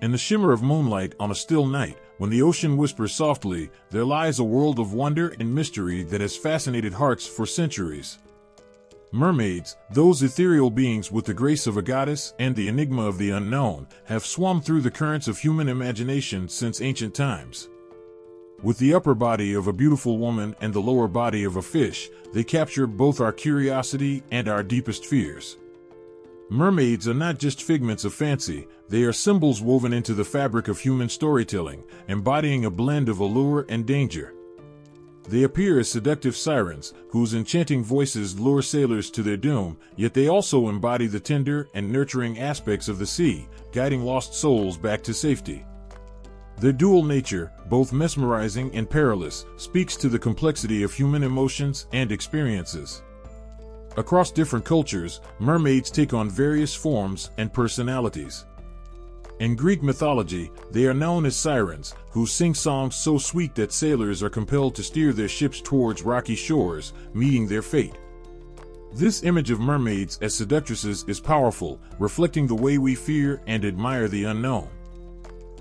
In the shimmer of moonlight on a still night, when the ocean whispers softly, there lies a world of wonder and mystery that has fascinated hearts for centuries. Mermaids, those ethereal beings with the grace of a goddess and the enigma of the unknown, have swum through the currents of human imagination since ancient times. With the upper body of a beautiful woman and the lower body of a fish, they capture both our curiosity and our deepest fears. Mermaids are not just figments of fancy, they are symbols woven into the fabric of human storytelling, embodying a blend of allure and danger. They appear as seductive sirens, whose enchanting voices lure sailors to their doom, yet they also embody the tender and nurturing aspects of the sea, guiding lost souls back to safety. Their dual nature, both mesmerizing and perilous, speaks to the complexity of human emotions and experiences. Across different cultures, mermaids take on various forms and personalities. In Greek mythology, they are known as sirens, who sing songs so sweet that sailors are compelled to steer their ships towards rocky shores, meeting their fate. This image of mermaids as seductresses is powerful, reflecting the way we fear and admire the unknown.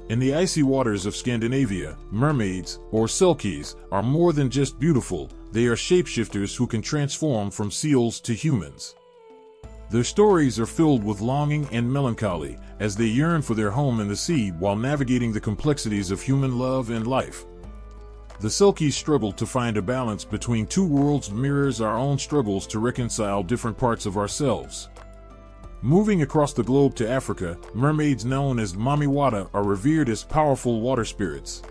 In the icy waters of Scandinavia, mermaids, or selkies, are more than just beautiful, they are shapeshifters who can transform from seals to humans. Their stories are filled with longing and melancholy, as they yearn for their home in the sea while navigating the complexities of human love and life. The selkies struggle to find a balance between two worlds mirrors our own struggles to reconcile different parts of ourselves. Moving across the globe to Africa, mermaids known as Mami Wata are revered as powerful water spirits.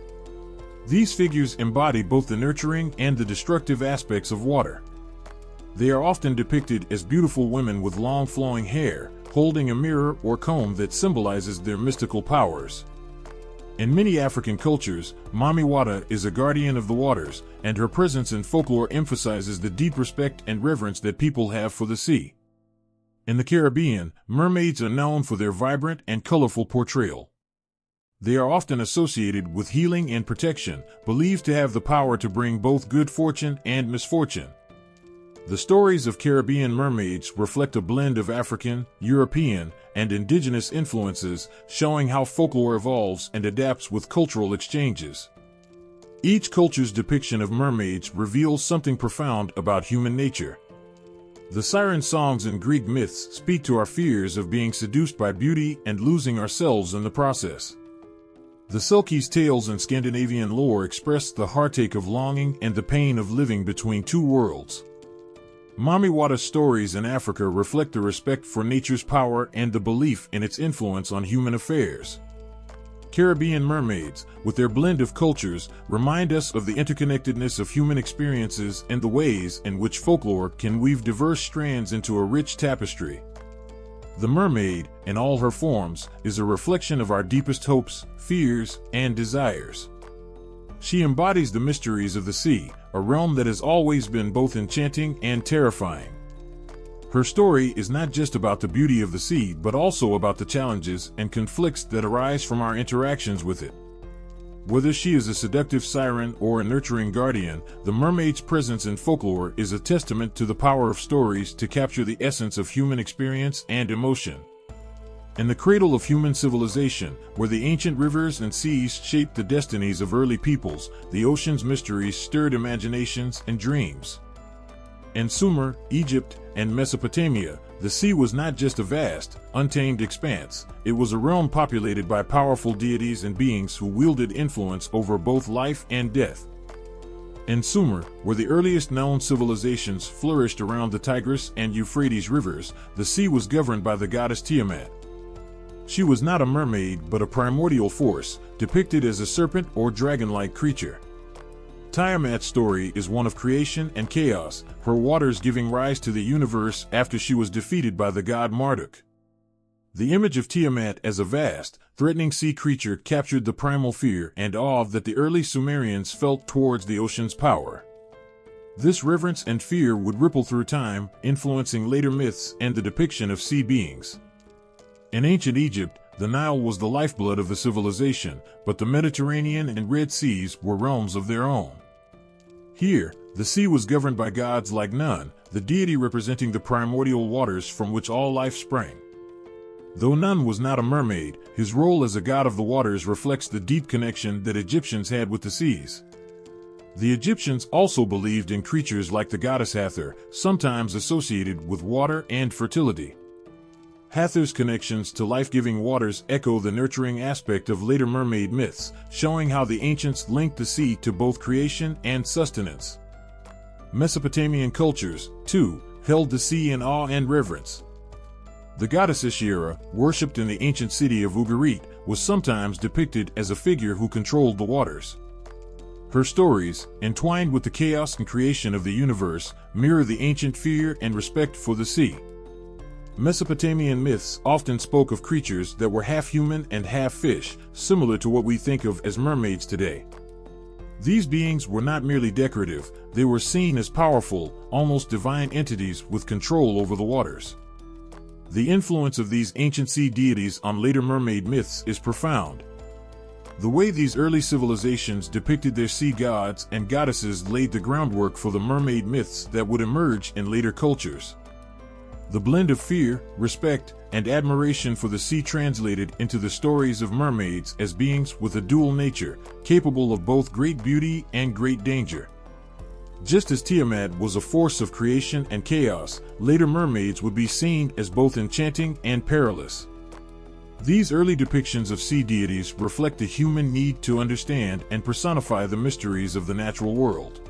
These figures embody both the nurturing and the destructive aspects of water. They are often depicted as beautiful women with long flowing hair, holding a mirror or comb that symbolizes their mystical powers. In many African cultures, Mami Wata is a guardian of the waters, and her presence in folklore emphasizes the deep respect and reverence that people have for the sea. In the Caribbean, mermaids are known for their vibrant and colorful portrayal. They are often associated with healing and protection, believed to have the power to bring both good fortune and misfortune. The stories of Caribbean mermaids reflect a blend of African, European, and indigenous influences, showing how folklore evolves and adapts with cultural exchanges. Each culture's depiction of mermaids reveals something profound about human nature. The siren songs in Greek myths speak to our fears of being seduced by beauty and losing ourselves in the process. The selkies' tales in Scandinavian lore express the heartache of longing and the pain of living between two worlds. Mami Wata's stories in Africa reflect the respect for nature's power and the belief in its influence on human affairs. Caribbean mermaids, with their blend of cultures, remind us of the interconnectedness of human experiences and the ways in which folklore can weave diverse strands into a rich tapestry. The mermaid, in all her forms, is a reflection of our deepest hopes, fears, and desires. She embodies the mysteries of the sea, a realm that has always been both enchanting and terrifying. Her story is not just about the beauty of the sea but also about the challenges and conflicts that arise from our interactions with it. Whether she is a seductive siren or a nurturing guardian, the mermaid's presence in folklore is a testament to the power of stories to capture the essence of human experience and emotion. In the cradle of human civilization, where the ancient rivers and seas shaped the destinies of early peoples, the ocean's mysteries stirred imaginations and dreams. In Sumer, Egypt, and Mesopotamia, the sea was not just a vast, untamed expanse, it was a realm populated by powerful deities and beings who wielded influence over both life and death. In Sumer, where the earliest known civilizations flourished around the Tigris and Euphrates rivers, the sea was governed by the goddess Tiamat. She was not a mermaid but a primordial force, depicted as a serpent or dragon-like creature. Tiamat's story is one of creation and chaos, her waters giving rise to the universe after she was defeated by the god Marduk. The image of Tiamat as a vast, threatening sea creature captured the primal fear and awe that the early Sumerians felt towards the ocean's power. This reverence and fear would ripple through time, influencing later myths and the depiction of sea beings. In ancient Egypt, the Nile was the lifeblood of the civilization, but the Mediterranean and Red Seas were realms of their own. Here, the sea was governed by gods like Nun, the deity representing the primordial waters from which all life sprang. Though Nun was not a mermaid, his role as a god of the waters reflects the deep connection that Egyptians had with the seas. The Egyptians also believed in creatures like the goddess Hathor, sometimes associated with water and fertility. Hathor's connections to life-giving waters echo the nurturing aspect of later mermaid myths, showing how the ancients linked the sea to both creation and sustenance. Mesopotamian cultures, too, held the sea in awe and reverence. The goddess Ishira, worshipped in the ancient city of Ugarit, was sometimes depicted as a figure who controlled the waters. Her stories, entwined with the chaos and creation of the universe, mirror the ancient fear and respect for the sea. Mesopotamian myths often spoke of creatures that were half human and half fish, similar to what we think of as mermaids today. These beings were not merely decorative, they were seen as powerful, almost divine entities with control over the waters. The influence of these ancient sea deities on later mermaid myths is profound. The way these early civilizations depicted their sea gods and goddesses laid the groundwork for the mermaid myths that would emerge in later cultures. The blend of fear, respect, and admiration for the sea translated into the stories of mermaids as beings with a dual nature, capable of both great beauty and great danger. Just as Tiamat was a force of creation and chaos, later mermaids would be seen as both enchanting and perilous. These early depictions of sea deities reflect the human need to understand and personify the mysteries of the natural world.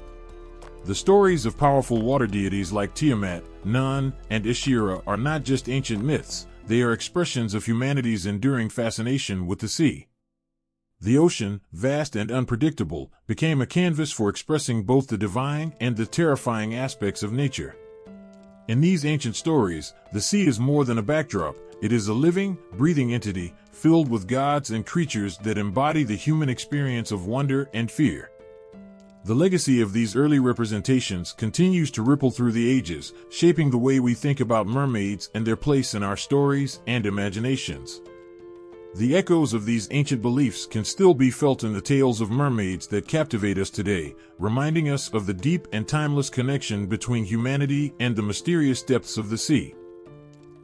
The stories of powerful water deities like Tiamat, Nun, and Ishira are not just ancient myths, they are expressions of humanity's enduring fascination with the sea. The ocean, vast and unpredictable, became a canvas for expressing both the divine and the terrifying aspects of nature. In these ancient stories, the sea is more than a backdrop, it is a living, breathing entity, filled with gods and creatures that embody the human experience of wonder and fear. The legacy of these early representations continues to ripple through the ages, shaping the way we think about mermaids and their place in our stories and imaginations. The echoes of these ancient beliefs can still be felt in the tales of mermaids that captivate us today, reminding us of the deep and timeless connection between humanity and the mysterious depths of the sea.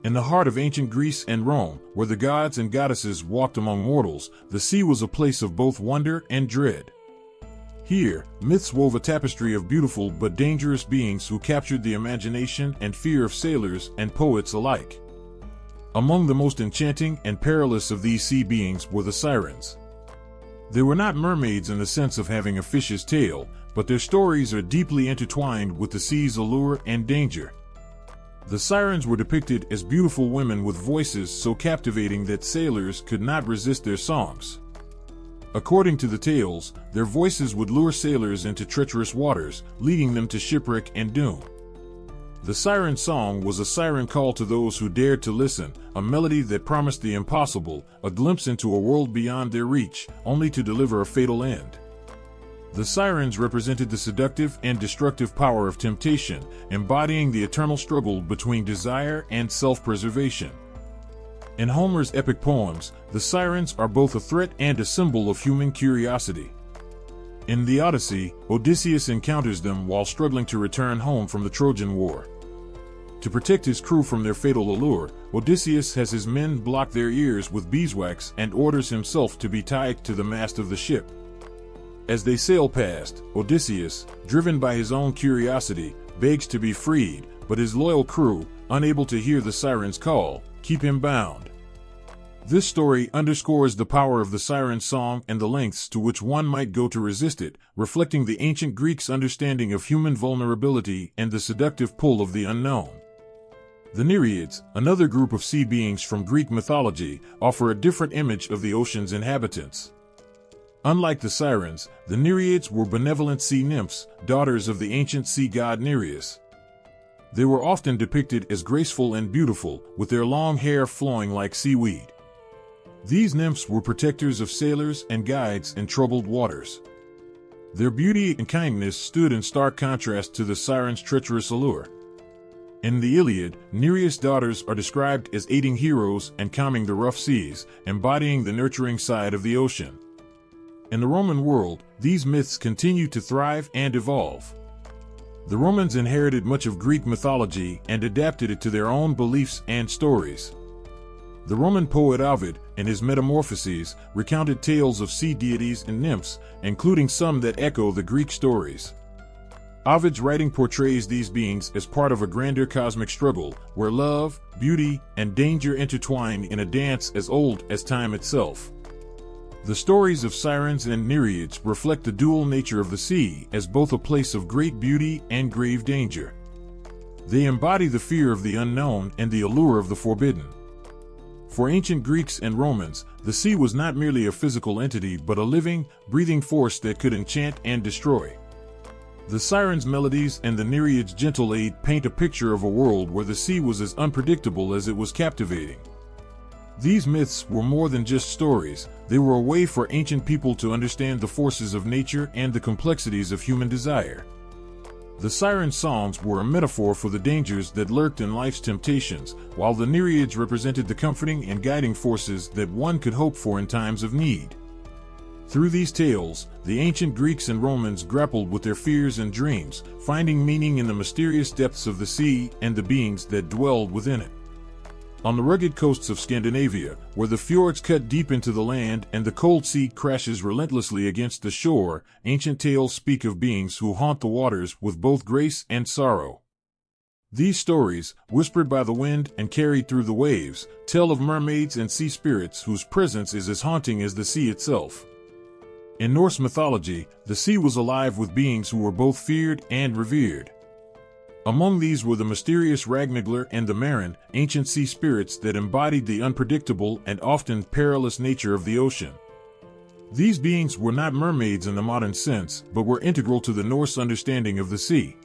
In the heart of ancient Greece and Rome, where the gods and goddesses walked among mortals, the sea was a place of both wonder and dread. Here, myths wove a tapestry of beautiful but dangerous beings who captured the imagination and fear of sailors and poets alike. Among the most enchanting and perilous of these sea beings were the sirens. They were not mermaids in the sense of having a fish's tail, but their stories are deeply intertwined with the sea's allure and danger. The sirens were depicted as beautiful women with voices so captivating that sailors could not resist their songs. According to the tales, their voices would lure sailors into treacherous waters, leading them to shipwreck and doom. The siren song was a siren call to those who dared to listen, a melody that promised the impossible, a glimpse into a world beyond their reach, only to deliver a fatal end. The sirens represented the seductive and destructive power of temptation, embodying the eternal struggle between desire and self-preservation. In Homer's epic poems, the sirens are both a threat and a symbol of human curiosity. In the Odyssey, Odysseus encounters them while struggling to return home from the Trojan War. To protect his crew from their fatal allure, Odysseus has his men block their ears with beeswax and orders himself to be tied to the mast of the ship. As they sail past, Odysseus, driven by his own curiosity, begs to be freed, but his loyal crew, unable to hear the siren's call, keep him bound. This story underscores the power of the siren song and the lengths to which one might go to resist it, reflecting the ancient Greeks' understanding of human vulnerability and the seductive pull of the unknown. The Nereids, another group of sea beings from Greek mythology, offer a different image of the ocean's inhabitants. Unlike the sirens, the Nereids were benevolent sea nymphs, daughters of the ancient sea god Nereus. They were often depicted as graceful and beautiful, with their long hair flowing like seaweed. These nymphs were protectors of sailors and guides in troubled waters. Their beauty and kindness stood in stark contrast to the sirens' treacherous allure. In the Iliad, Nereus' daughters are described as aiding heroes and calming the rough seas, embodying the nurturing side of the ocean. In the Roman world, these myths continue to thrive and evolve. The Romans inherited much of Greek mythology and adapted it to their own beliefs and stories. The Roman poet Ovid, in his Metamorphoses, recounted tales of sea deities and nymphs, including some that echo the Greek stories. Ovid's writing portrays these beings as part of a grander cosmic struggle, where love, beauty, and danger intertwine in a dance as old as time itself. The stories of sirens and nereids reflect the dual nature of the sea as both a place of great beauty and grave danger. They embody the fear of the unknown and the allure of the forbidden. For ancient Greeks and Romans, the sea was not merely a physical entity but a living, breathing force that could enchant and destroy. The sirens' melodies and the nereids' gentle aid paint a picture of a world where the sea was as unpredictable as it was captivating. These myths were more than just stories, they were a way for ancient people to understand the forces of nature and the complexities of human desire. The siren songs were a metaphor for the dangers that lurked in life's temptations, while the nereids represented the comforting and guiding forces that one could hope for in times of need. Through these tales, the ancient Greeks and Romans grappled with their fears and dreams, finding meaning in the mysterious depths of the sea and the beings that dwelled within it. On the rugged coasts of Scandinavia, where the fjords cut deep into the land and the cold sea crashes relentlessly against the shore, ancient tales speak of beings who haunt the waters with both grace and sorrow. These stories, whispered by the wind and carried through the waves, tell of mermaids and sea spirits whose presence is as haunting as the sea itself. In Norse mythology, the sea was alive with beings who were both feared and revered. Among these were the mysterious Ragnarglar and the Maren, ancient sea spirits that embodied the unpredictable and often perilous nature of the ocean. These beings were not mermaids in the modern sense, but were integral to the Norse understanding of the sea.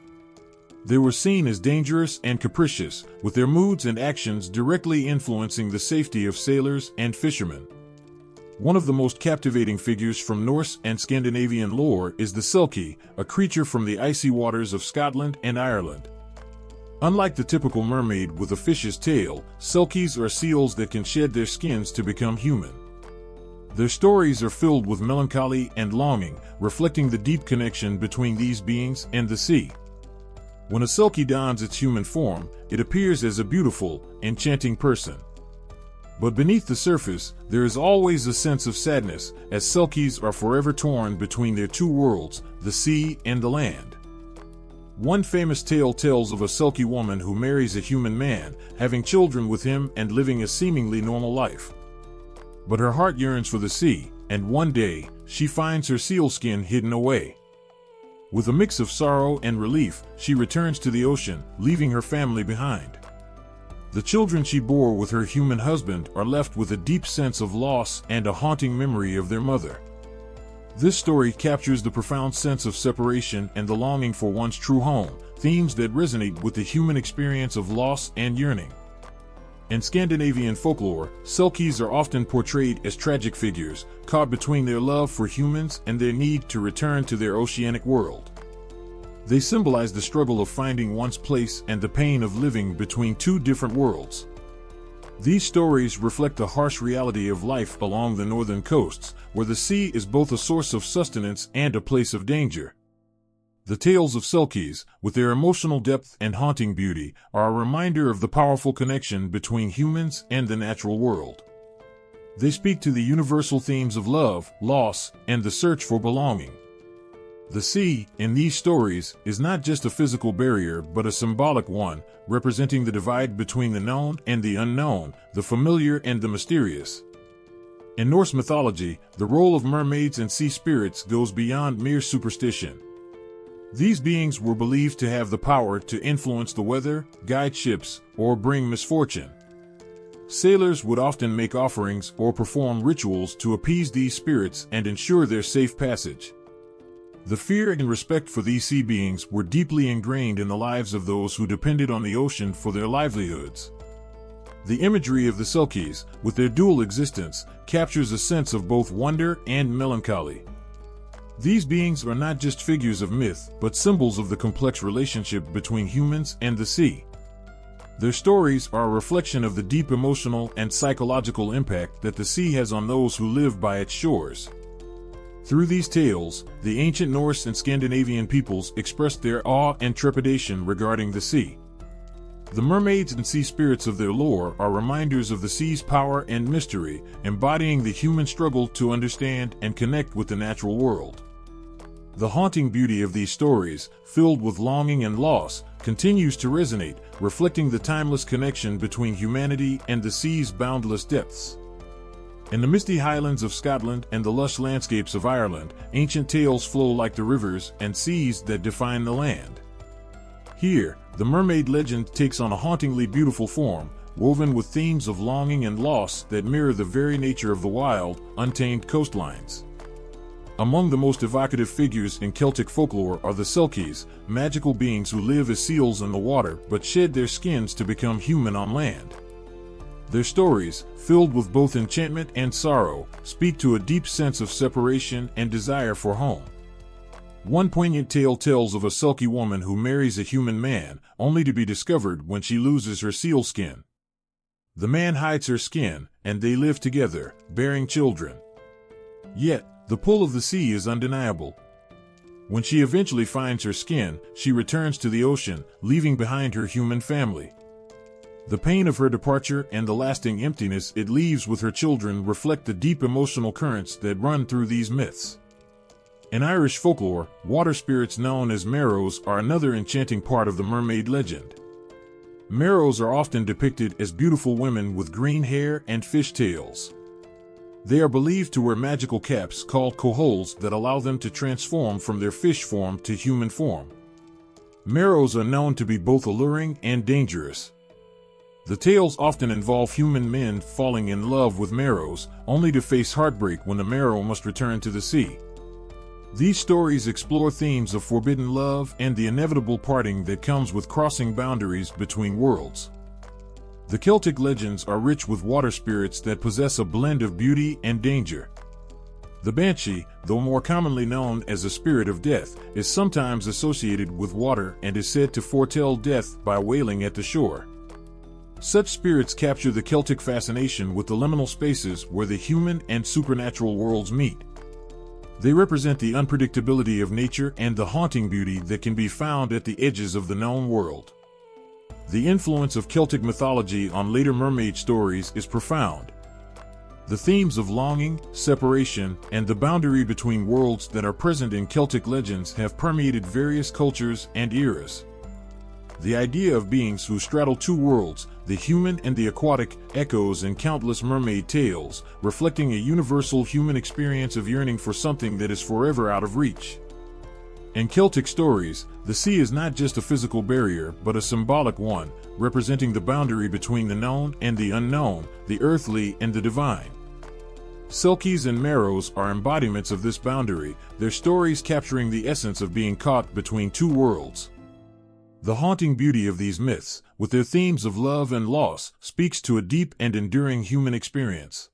They were seen as dangerous and capricious, with their moods and actions directly influencing the safety of sailors and fishermen. One of the most captivating figures from Norse and Scandinavian lore is the selkie, a creature from the icy waters of Scotland and Ireland. Unlike the typical mermaid with a fish's tail, selkies are seals that can shed their skins to become human. Their stories are filled with melancholy and longing, reflecting the deep connection between these beings and the sea. When a selkie dons its human form, it appears as a beautiful, enchanting person. But beneath the surface, there is always a sense of sadness, as selkies are forever torn between their two worlds, the sea and the land. One famous tale tells of a selkie woman who marries a human man, having children with him and living a seemingly normal life. But her heart yearns for the sea, and one day, she finds her sealskin hidden away. With a mix of sorrow and relief, she returns to the ocean, leaving her family behind. The children she bore with her human husband are left with a deep sense of loss and a haunting memory of their mother. This story captures the profound sense of separation and the longing for one's true home, themes that resonate with the human experience of loss and yearning. In Scandinavian folklore, selkies are often portrayed as tragic figures, caught between their love for humans and their need to return to their oceanic world. They symbolize the struggle of finding one's place and the pain of living between two different worlds. These stories reflect the harsh reality of life along the northern coasts, where the sea is both a source of sustenance and a place of danger. The tales of selkies, with their emotional depth and haunting beauty, are a reminder of the powerful connection between humans and the natural world. They speak to the universal themes of love, loss, and the search for belonging. The sea, in these stories, is not just a physical barrier but a symbolic one, representing the divide between the known and the unknown, the familiar and the mysterious. In Norse mythology, the role of mermaids and sea spirits goes beyond mere superstition. These beings were believed to have the power to influence the weather, guide ships, or bring misfortune. Sailors would often make offerings or perform rituals to appease these spirits and ensure their safe passage. The fear and respect for these sea beings were deeply ingrained in the lives of those who depended on the ocean for their livelihoods. The imagery of the selkies, with their dual existence, captures a sense of both wonder and melancholy. These beings are not just figures of myth, but symbols of the complex relationship between humans and the sea. Their stories are a reflection of the deep emotional and psychological impact that the sea has on those who live by its shores. Through these tales, the ancient Norse and Scandinavian peoples expressed their awe and trepidation regarding the sea. The mermaids and sea spirits of their lore are reminders of the sea's power and mystery, embodying the human struggle to understand and connect with the natural world. The haunting beauty of these stories, filled with longing and loss, continues to resonate, reflecting the timeless connection between humanity and the sea's boundless depths. In the misty highlands of Scotland and the lush landscapes of Ireland, ancient tales flow like the rivers and seas that define the land. Here, the mermaid legend takes on a hauntingly beautiful form, woven with themes of longing and loss that mirror the very nature of the wild, untamed coastlines. Among the most evocative figures in Celtic folklore are the Selkies, magical beings who live as seals in the water but shed their skins to become human on land. Their stories, filled with both enchantment and sorrow, speak to a deep sense of separation and desire for home. One poignant tale tells of a Selkie woman who marries a human man, only to be discovered when she loses her seal skin. The man hides her skin, and they live together, bearing children. Yet, the pull of the sea is undeniable. When she eventually finds her skin, she returns to the ocean, leaving behind her human family. The pain of her departure and the lasting emptiness it leaves with her children reflect the deep emotional currents that run through these myths. In Irish folklore, water spirits known as merrows are another enchanting part of the mermaid legend. Merrows are often depicted as beautiful women with green hair and fish tails. They are believed to wear magical caps called coholes that allow them to transform from their fish form to human form. Merrows are known to be both alluring and dangerous. The tales often involve human men falling in love with merrows, only to face heartbreak when the merrow must return to the sea. These stories explore themes of forbidden love and the inevitable parting that comes with crossing boundaries between worlds. The Celtic legends are rich with water spirits that possess a blend of beauty and danger. The banshee, though more commonly known as a spirit of death, is sometimes associated with water and is said to foretell death by wailing at the shore. Such spirits capture the Celtic fascination with the liminal spaces where the human and supernatural worlds meet. They represent the unpredictability of nature and the haunting beauty that can be found at the edges of the known world. The influence of Celtic mythology on later mermaid stories is profound. The themes of longing, separation, and the boundary between worlds that are present in Celtic legends have permeated various cultures and eras. The idea of beings who straddle two worlds, the human and the aquatic, echoes in countless mermaid tales, reflecting a universal human experience of yearning for something that is forever out of reach. In Celtic stories, the sea is not just a physical barrier but a symbolic one, representing the boundary between the known and the unknown, the earthly and the divine. Selkies and merrows are embodiments of this boundary, their stories capturing the essence of being caught between two worlds. The haunting beauty of these myths, with their themes of love and loss, speaks to a deep and enduring human experience.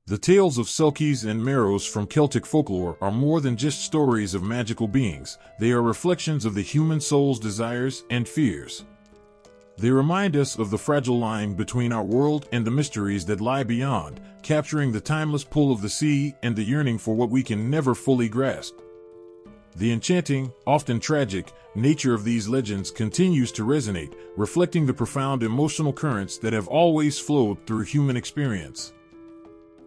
The tales of Selkies and merrows from Celtic folklore are more than just stories of magical beings, they are reflections of the human soul's desires and fears. They remind us of the fragile line between our world and the mysteries that lie beyond, capturing the timeless pull of the sea and the yearning for what we can never fully grasp. The enchanting, often tragic, nature of these legends continues to resonate, reflecting the profound emotional currents that have always flowed through human experience.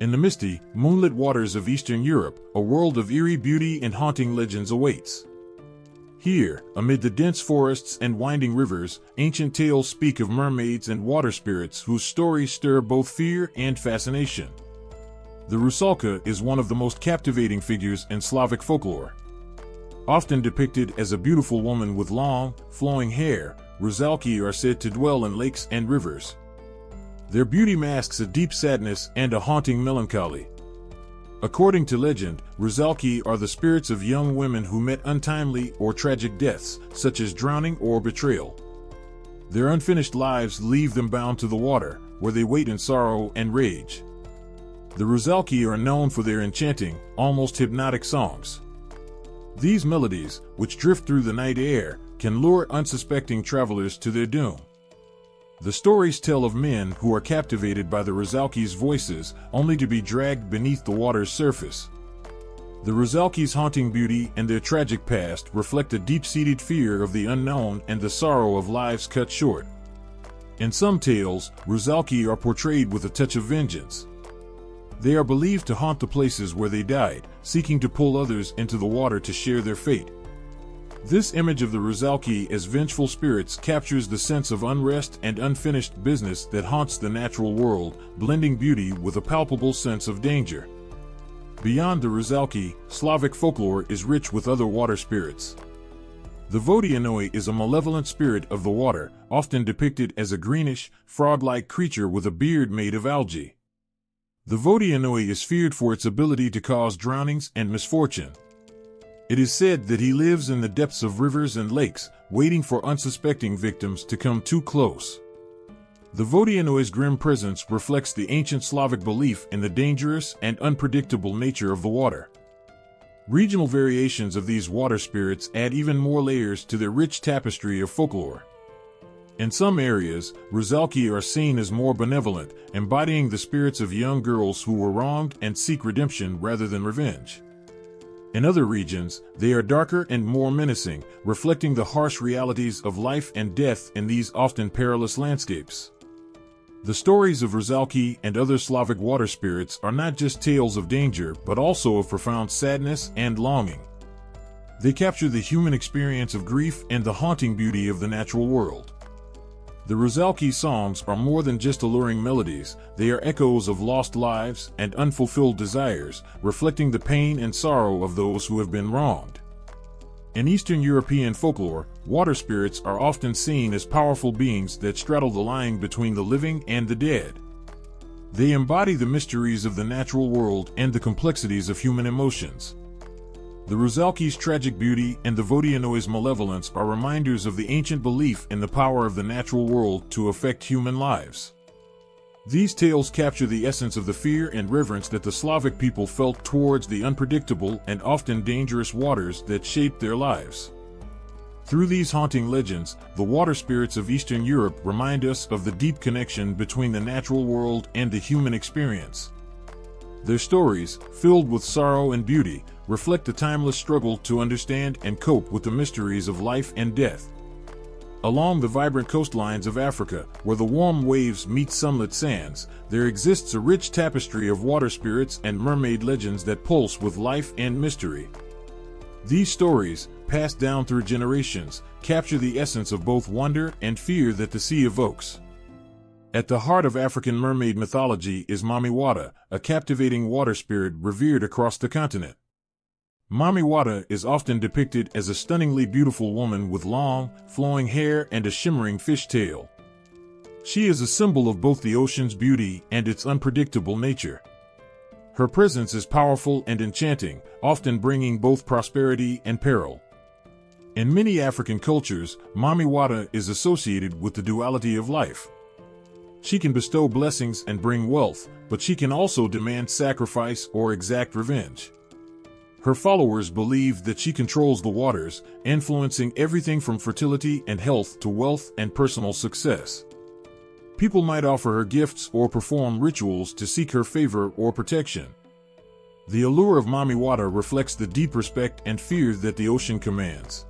In the misty, moonlit waters of Eastern Europe, a world of eerie beauty and haunting legends awaits. Here, amid the dense forests and winding rivers, ancient tales speak of mermaids and water spirits whose stories stir both fear and fascination. The rusalka is one of the most captivating figures in Slavic folklore. Often depicted as a beautiful woman with long, flowing hair, rusalki are said to dwell in lakes and rivers. Their beauty masks a deep sadness and a haunting melancholy. According to legend, rusalki are the spirits of young women who met untimely or tragic deaths, such as drowning or betrayal. Their unfinished lives leave them bound to the water, where they wait in sorrow and rage. The rusalki are known for their enchanting, almost hypnotic songs. These melodies, which drift through the night air, can lure unsuspecting travelers to their doom. The stories tell of men who are captivated by the rusalki's voices, only to be dragged beneath the water's surface. The rusalki's haunting beauty and their tragic past reflect a deep-seated fear of the unknown and the sorrow of lives cut short. In some tales, rusalki are portrayed with a touch of vengeance. They are believed to haunt the places where they died, seeking to pull others into the water to share their fate. This image of the rusalki as vengeful spirits captures the sense of unrest and unfinished business that haunts the natural world, blending beauty with a palpable sense of danger. Beyond the rusalki, Slavic folklore is rich with other water spirits. The Vodianoi is a malevolent spirit of the water, often depicted as a greenish, frog-like creature with a beard made of algae. The Vodianoi is feared for its ability to cause drownings and misfortune. It is said that he lives in the depths of rivers and lakes, waiting for unsuspecting victims to come too close. The Vodianoi's grim presence reflects the ancient Slavic belief in the dangerous and unpredictable nature of the water. Regional variations of these water spirits add even more layers to their rich tapestry of folklore. In some areas, rusalki are seen as more benevolent, embodying the spirits of young girls who were wronged and seek redemption rather than revenge. In other regions, they are darker and more menacing, reflecting the harsh realities of life and death in these often perilous landscapes. The stories of rusalki and other Slavic water spirits are not just tales of danger but also of profound sadness and longing. They capture the human experience of grief and the haunting beauty of the natural world. The rusalki songs are more than just alluring melodies, they are echoes of lost lives and unfulfilled desires, reflecting the pain and sorrow of those who have been wronged. In Eastern European folklore, water spirits are often seen as powerful beings that straddle the line between the living and the dead. They embody the mysteries of the natural world and the complexities of human emotions. The rusalki's tragic beauty and the Vodianoi's malevolence are reminders of the ancient belief in the power of the natural world to affect human lives. These tales capture the essence of the fear and reverence that the Slavic people felt towards the unpredictable and often dangerous waters that shaped their lives. Through these haunting legends, the water spirits of Eastern Europe remind us of the deep connection between the natural world and the human experience. Their stories, filled with sorrow and beauty, reflect the timeless struggle to understand and cope with the mysteries of life and death. Along the vibrant coastlines of Africa, where the warm waves meet sunlit sands, there exists a rich tapestry of water spirits and mermaid legends that pulse with life and mystery. These stories, passed down through generations, capture the essence of both wonder and fear that the sea evokes. At the heart of African mermaid mythology is Mami Wata, a captivating water spirit revered across the continent. Mami Wata is often depicted as a stunningly beautiful woman with long, flowing hair and a shimmering fish tail. She is a symbol of both the ocean's beauty and its unpredictable nature. Her presence is powerful and enchanting, often bringing both prosperity and peril. In many African cultures, Mami Wata is associated with the duality of life. She can bestow blessings and bring wealth, but she can also demand sacrifice or exact revenge. Her followers believe that she controls the waters, influencing everything from fertility and health to wealth and personal success. People might offer her gifts or perform rituals to seek her favor or protection. The allure of Mami Wata reflects the deep respect and fear that the ocean commands.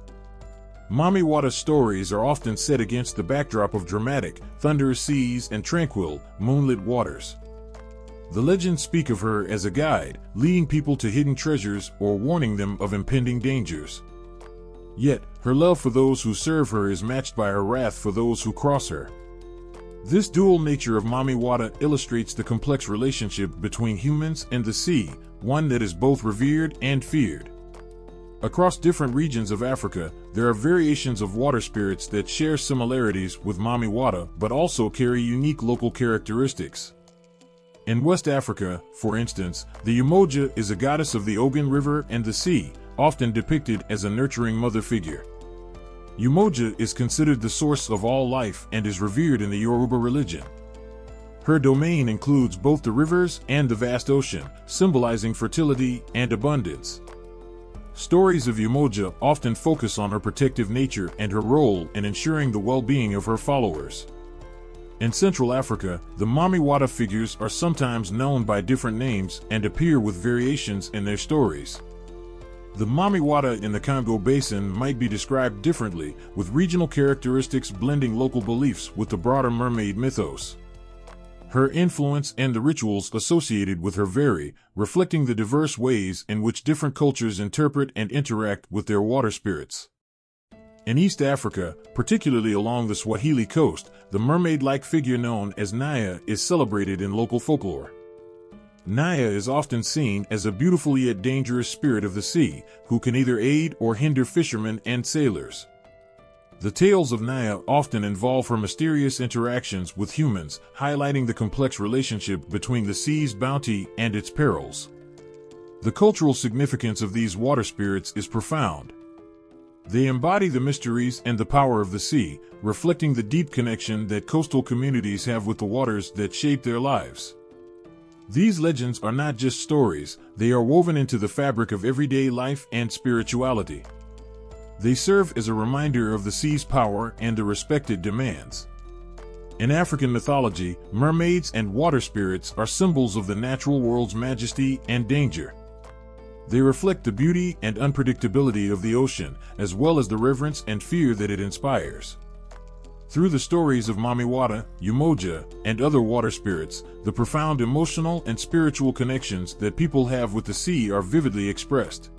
Mami Wata's stories are often set against the backdrop of dramatic, thunderous seas and tranquil, moonlit waters. The legends speak of her as a guide, leading people to hidden treasures or warning them of impending dangers. Yet, her love for those who serve her is matched by her wrath for those who cross her. This dual nature of Mami Wata illustrates the complex relationship between humans and the sea, one that is both revered and feared. Across different regions of Africa, there are variations of water spirits that share similarities with Mami Wata but also carry unique local characteristics. In West Africa, for instance, the Umoja is a goddess of the Ogun River and the sea, often depicted as a nurturing mother figure. Umoja is considered the source of all life and is revered in the Yoruba religion. Her domain includes both the rivers and the vast ocean, symbolizing fertility and abundance. Stories of Umoja often focus on her protective nature and her role in ensuring the well-being of her followers. In Central Africa, the Mami Wata figures are sometimes known by different names and appear with variations in their stories. The Mami Wata in the Congo Basin might be described differently, with regional characteristics blending local beliefs with the broader mermaid mythos. Her influence and the rituals associated with her vary, reflecting the diverse ways in which different cultures interpret and interact with their water spirits. In East Africa, particularly along the Swahili coast, the mermaid-like figure known as Naya is celebrated in local folklore. Naya is often seen as a beautiful yet dangerous spirit of the sea, who can either aid or hinder fishermen and sailors. The tales of Naya often involve her mysterious interactions with humans, highlighting the complex relationship between the sea's bounty and its perils. The cultural significance of these water spirits is profound. They embody the mysteries and the power of the sea, reflecting the deep connection that coastal communities have with the waters that shape their lives. These legends are not just stories, they are woven into the fabric of everyday life and spirituality. They serve as a reminder of the sea's power and the respect it demands. In African mythology, mermaids and water spirits are symbols of the natural world's majesty and danger. They reflect the beauty and unpredictability of the ocean, as well as the reverence and fear that it inspires. Through the stories of Mami Wata, Umoja, and other water spirits, the profound emotional and spiritual connections that people have with the sea are vividly expressed.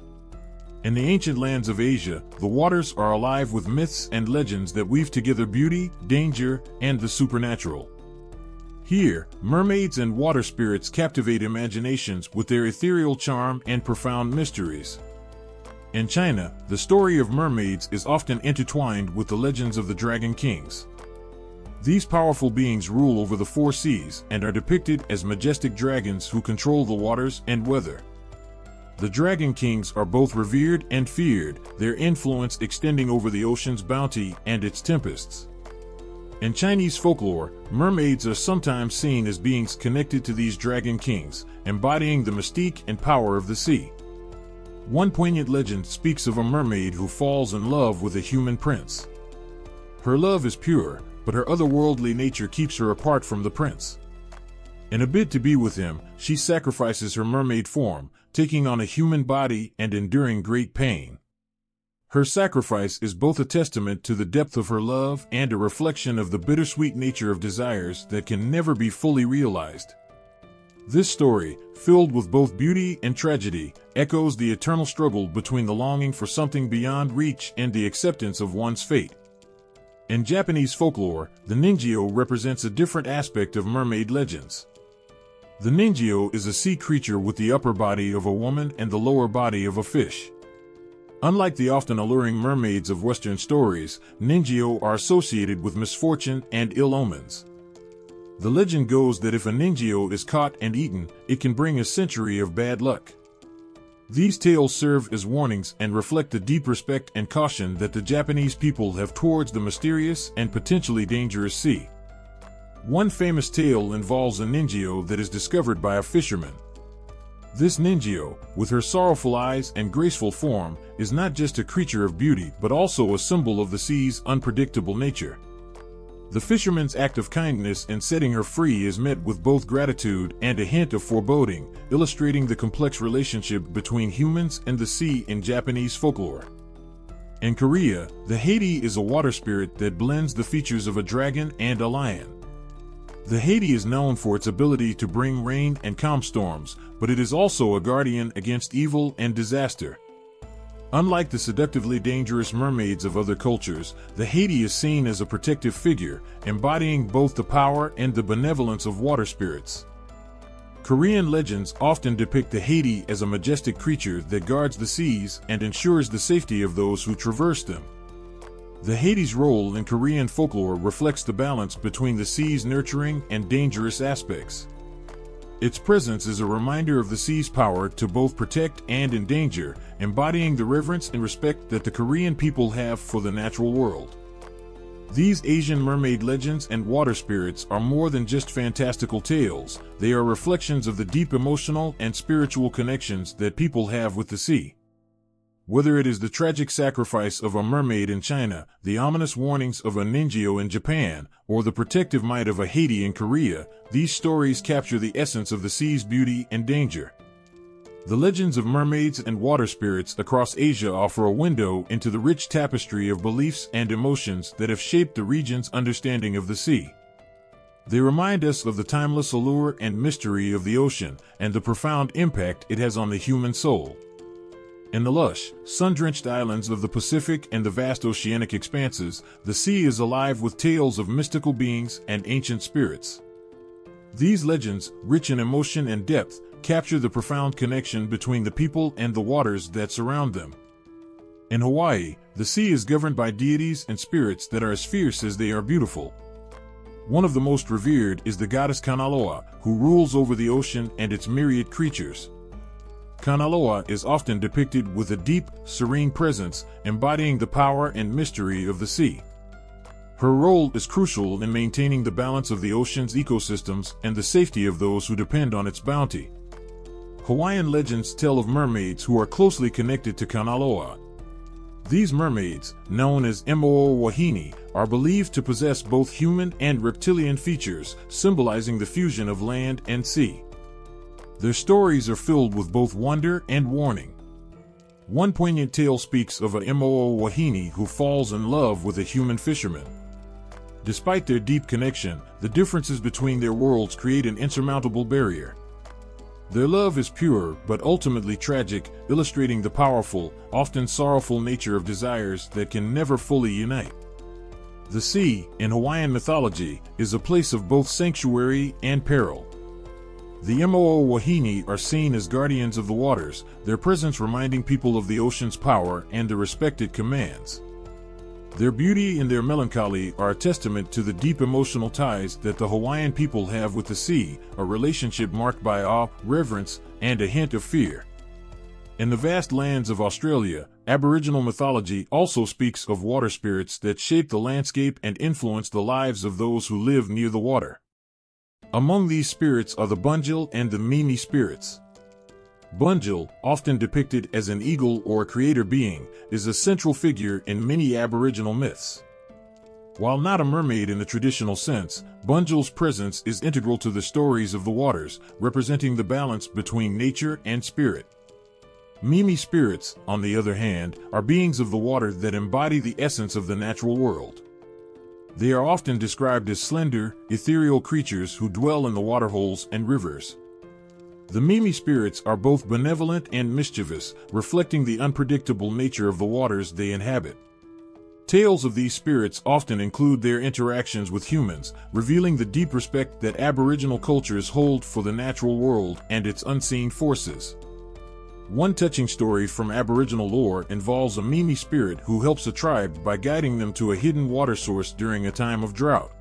In the ancient lands of Asia, the waters are alive with myths and legends that weave together beauty, danger, and the supernatural. Here, mermaids and water spirits captivate imaginations with their ethereal charm and profound mysteries. In China, the story of mermaids is often intertwined with the legends of the dragon kings. These powerful beings rule over the four seas and are depicted as majestic dragons who control the waters and weather. The dragon kings are both revered and feared, their influence extending over the ocean's bounty and its tempests. In Chinese folklore, mermaids are sometimes seen as beings connected to these dragon kings, embodying the mystique and power of the sea. One poignant legend speaks of a mermaid who falls in love with a human prince. Her love is pure, but her otherworldly nature keeps her apart from the prince. In a bid to be with him, she sacrifices her mermaid form, taking on a human body and enduring great pain. Her sacrifice is both a testament to the depth of her love and a reflection of the bittersweet nature of desires that can never be fully realized. This story, filled with both beauty and tragedy, echoes the eternal struggle between the longing for something beyond reach and the acceptance of one's fate. In Japanese folklore, the ningyo represents a different aspect of mermaid legends. The ningyo is a sea creature with the upper body of a woman and the lower body of a fish. Unlike the often alluring mermaids of Western stories, ningyo are associated with misfortune and ill omens. The legend goes that if a ningyo is caught and eaten, it can bring a century of bad luck. These tales serve as warnings and reflect the deep respect and caution that the Japanese people have towards the mysterious and potentially dangerous sea. One famous tale involves a ningyo that is discovered by a fisherman. This ningyo, with her sorrowful eyes and graceful form, is not just a creature of beauty but also a symbol of the sea's unpredictable nature. The fisherman's act of kindness in setting her free is met with both gratitude and a hint of foreboding, illustrating the complex relationship between humans and the sea in Japanese folklore. In Korea, the Haiti is a water spirit that blends the features of a dragon and a lion. The Haiti is known for its ability to bring rain and calm storms, but it is also a guardian against evil and disaster. Unlike the seductively dangerous mermaids of other cultures, the Haiti is seen as a protective figure, embodying both the power and the benevolence of water spirits. Korean legends often depict the Haiti as a majestic creature that guards the seas and ensures the safety of those who traverse them. The Haiti's role in Korean folklore reflects the balance between the sea's nurturing and dangerous aspects. Its presence is a reminder of the sea's power to both protect and endanger, embodying the reverence and respect that the Korean people have for the natural world. These Asian mermaid legends and water spirits are more than just fantastical tales, they are reflections of the deep emotional and spiritual connections that people have with the sea. Whether it is the tragic sacrifice of a mermaid in China, the ominous warnings of a ningyo in Japan, or the protective might of a Haiti in Korea, these stories capture the essence of the sea's beauty and danger. The legends of mermaids and water spirits across Asia offer a window into the rich tapestry of beliefs and emotions that have shaped the region's understanding of the sea. They remind us of the timeless allure and mystery of the ocean and the profound impact it has on the human soul. In the lush, sun-drenched islands of the Pacific and the vast oceanic expanses, the sea is alive with tales of mystical beings and ancient spirits. These legends, rich in emotion and depth, capture the profound connection between the people and the waters that surround them. In Hawaii, the sea is governed by deities and spirits that are as fierce as they are beautiful. One of the most revered is the goddess Kanaloa, who rules over the ocean and its myriad creatures. Kanaloa is often depicted with a deep, serene presence, embodying the power and mystery of the sea. Her role is crucial in maintaining the balance of the ocean's ecosystems and the safety of those who depend on its bounty. Hawaiian legends tell of mermaids who are closely connected to Kanaloa. These mermaids, known as Moo Wahine, are believed to possess both human and reptilian features, symbolizing the fusion of land and sea. Their stories are filled with both wonder and warning. One poignant tale speaks of a Moo Wahine who falls in love with a human fisherman. Despite their deep connection, the differences between their worlds create an insurmountable barrier. Their love is pure but ultimately tragic, illustrating the powerful, often sorrowful nature of desires that can never fully unite. The sea, in Hawaiian mythology, is a place of both sanctuary and peril. The Moo Wahine are seen as guardians of the waters, their presence reminding people of the ocean's power and the respect it commands. Their beauty and their melancholy are a testament to the deep emotional ties that the Hawaiian people have with the sea, a relationship marked by awe, reverence, and a hint of fear. In the vast lands of Australia, Aboriginal mythology also speaks of water spirits that shape the landscape and influence the lives of those who live near the water. Among these spirits are the Bunjil and the Mimi spirits. Bunjil, often depicted as an eagle or a creator being, is a central figure in many Aboriginal myths. While not a mermaid in the traditional sense, Bunjil's presence is integral to the stories of the waters, representing the balance between nature and spirit. Mimi spirits, on the other hand, are beings of the water that embody the essence of the natural world. They are often described as slender, ethereal creatures who dwell in the waterholes and rivers. The Mimi spirits are both benevolent and mischievous, reflecting the unpredictable nature of the waters they inhabit. Tales of these spirits often include their interactions with humans, revealing the deep respect that Aboriginal cultures hold for the natural world and its unseen forces. One touching story from Aboriginal lore involves a Mimi spirit who helps a tribe by guiding them to a hidden water source during a time of drought.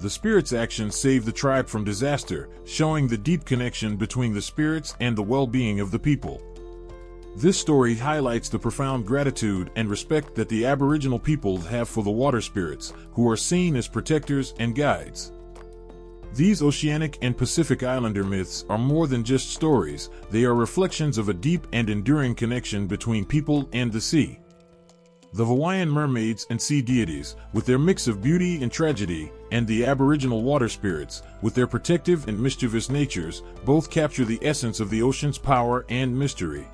The spirit's actions save the tribe from disaster, showing the deep connection between the spirits and the well-being of the people. This story highlights the profound gratitude and respect that the Aboriginal peoples have for the water spirits, who are seen as protectors and guides. These oceanic and Pacific Islander myths are more than just stories, they are reflections of a deep and enduring connection between people and the sea. The Hawaiian mermaids and sea deities, with their mix of beauty and tragedy, and the Aboriginal water spirits, with their protective and mischievous natures, both capture the essence of the ocean's power and mystery.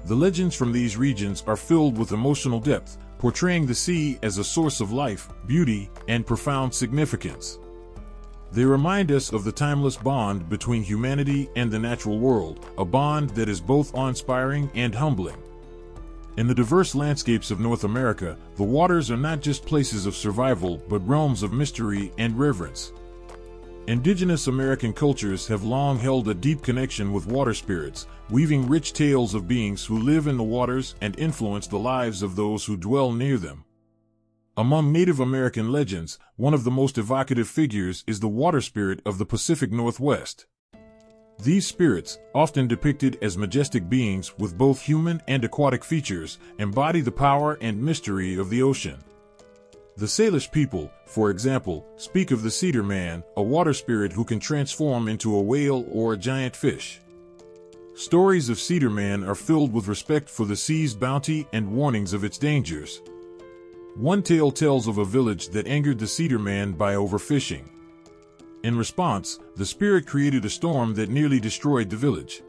The legends from these regions are filled with emotional depth, portraying the sea as a source of life, beauty, and profound significance. They remind us of the timeless bond between humanity and the natural world, a bond that is both awe-inspiring and humbling. In the diverse landscapes of North America, the waters are not just places of survival but realms of mystery and reverence. Indigenous American cultures have long held a deep connection with water spirits, weaving rich tales of beings who live in the waters and influence the lives of those who dwell near them. Among Native American legends, one of the most evocative figures is the water spirit of the Pacific Northwest. These spirits, often depicted as majestic beings with both human and aquatic features, embody the power and mystery of the ocean. The Salish people, for example, speak of the Cedar Man, a water spirit who can transform into a whale or a giant fish. Stories of Cedar Man are filled with respect for the sea's bounty and warnings of its dangers. One tale tells of a village that angered the Cedar Man by overfishing. In response, the spirit created a storm that nearly destroyed the village.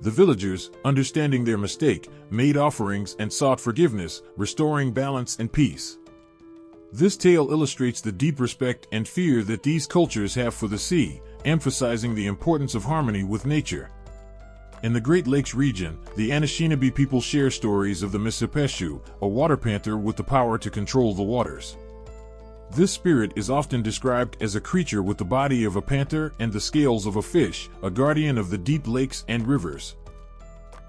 The villagers, understanding their mistake, made offerings and sought forgiveness, restoring balance and peace. This tale illustrates the deep respect and fear that these cultures have for the sea, emphasizing the importance of harmony with nature. In the Great Lakes region, the Anishinaabe people share stories of the Misipeshu, a water panther with the power to control the waters. This spirit is often described as a creature with the body of a panther and the scales of a fish, a guardian of the deep lakes and rivers.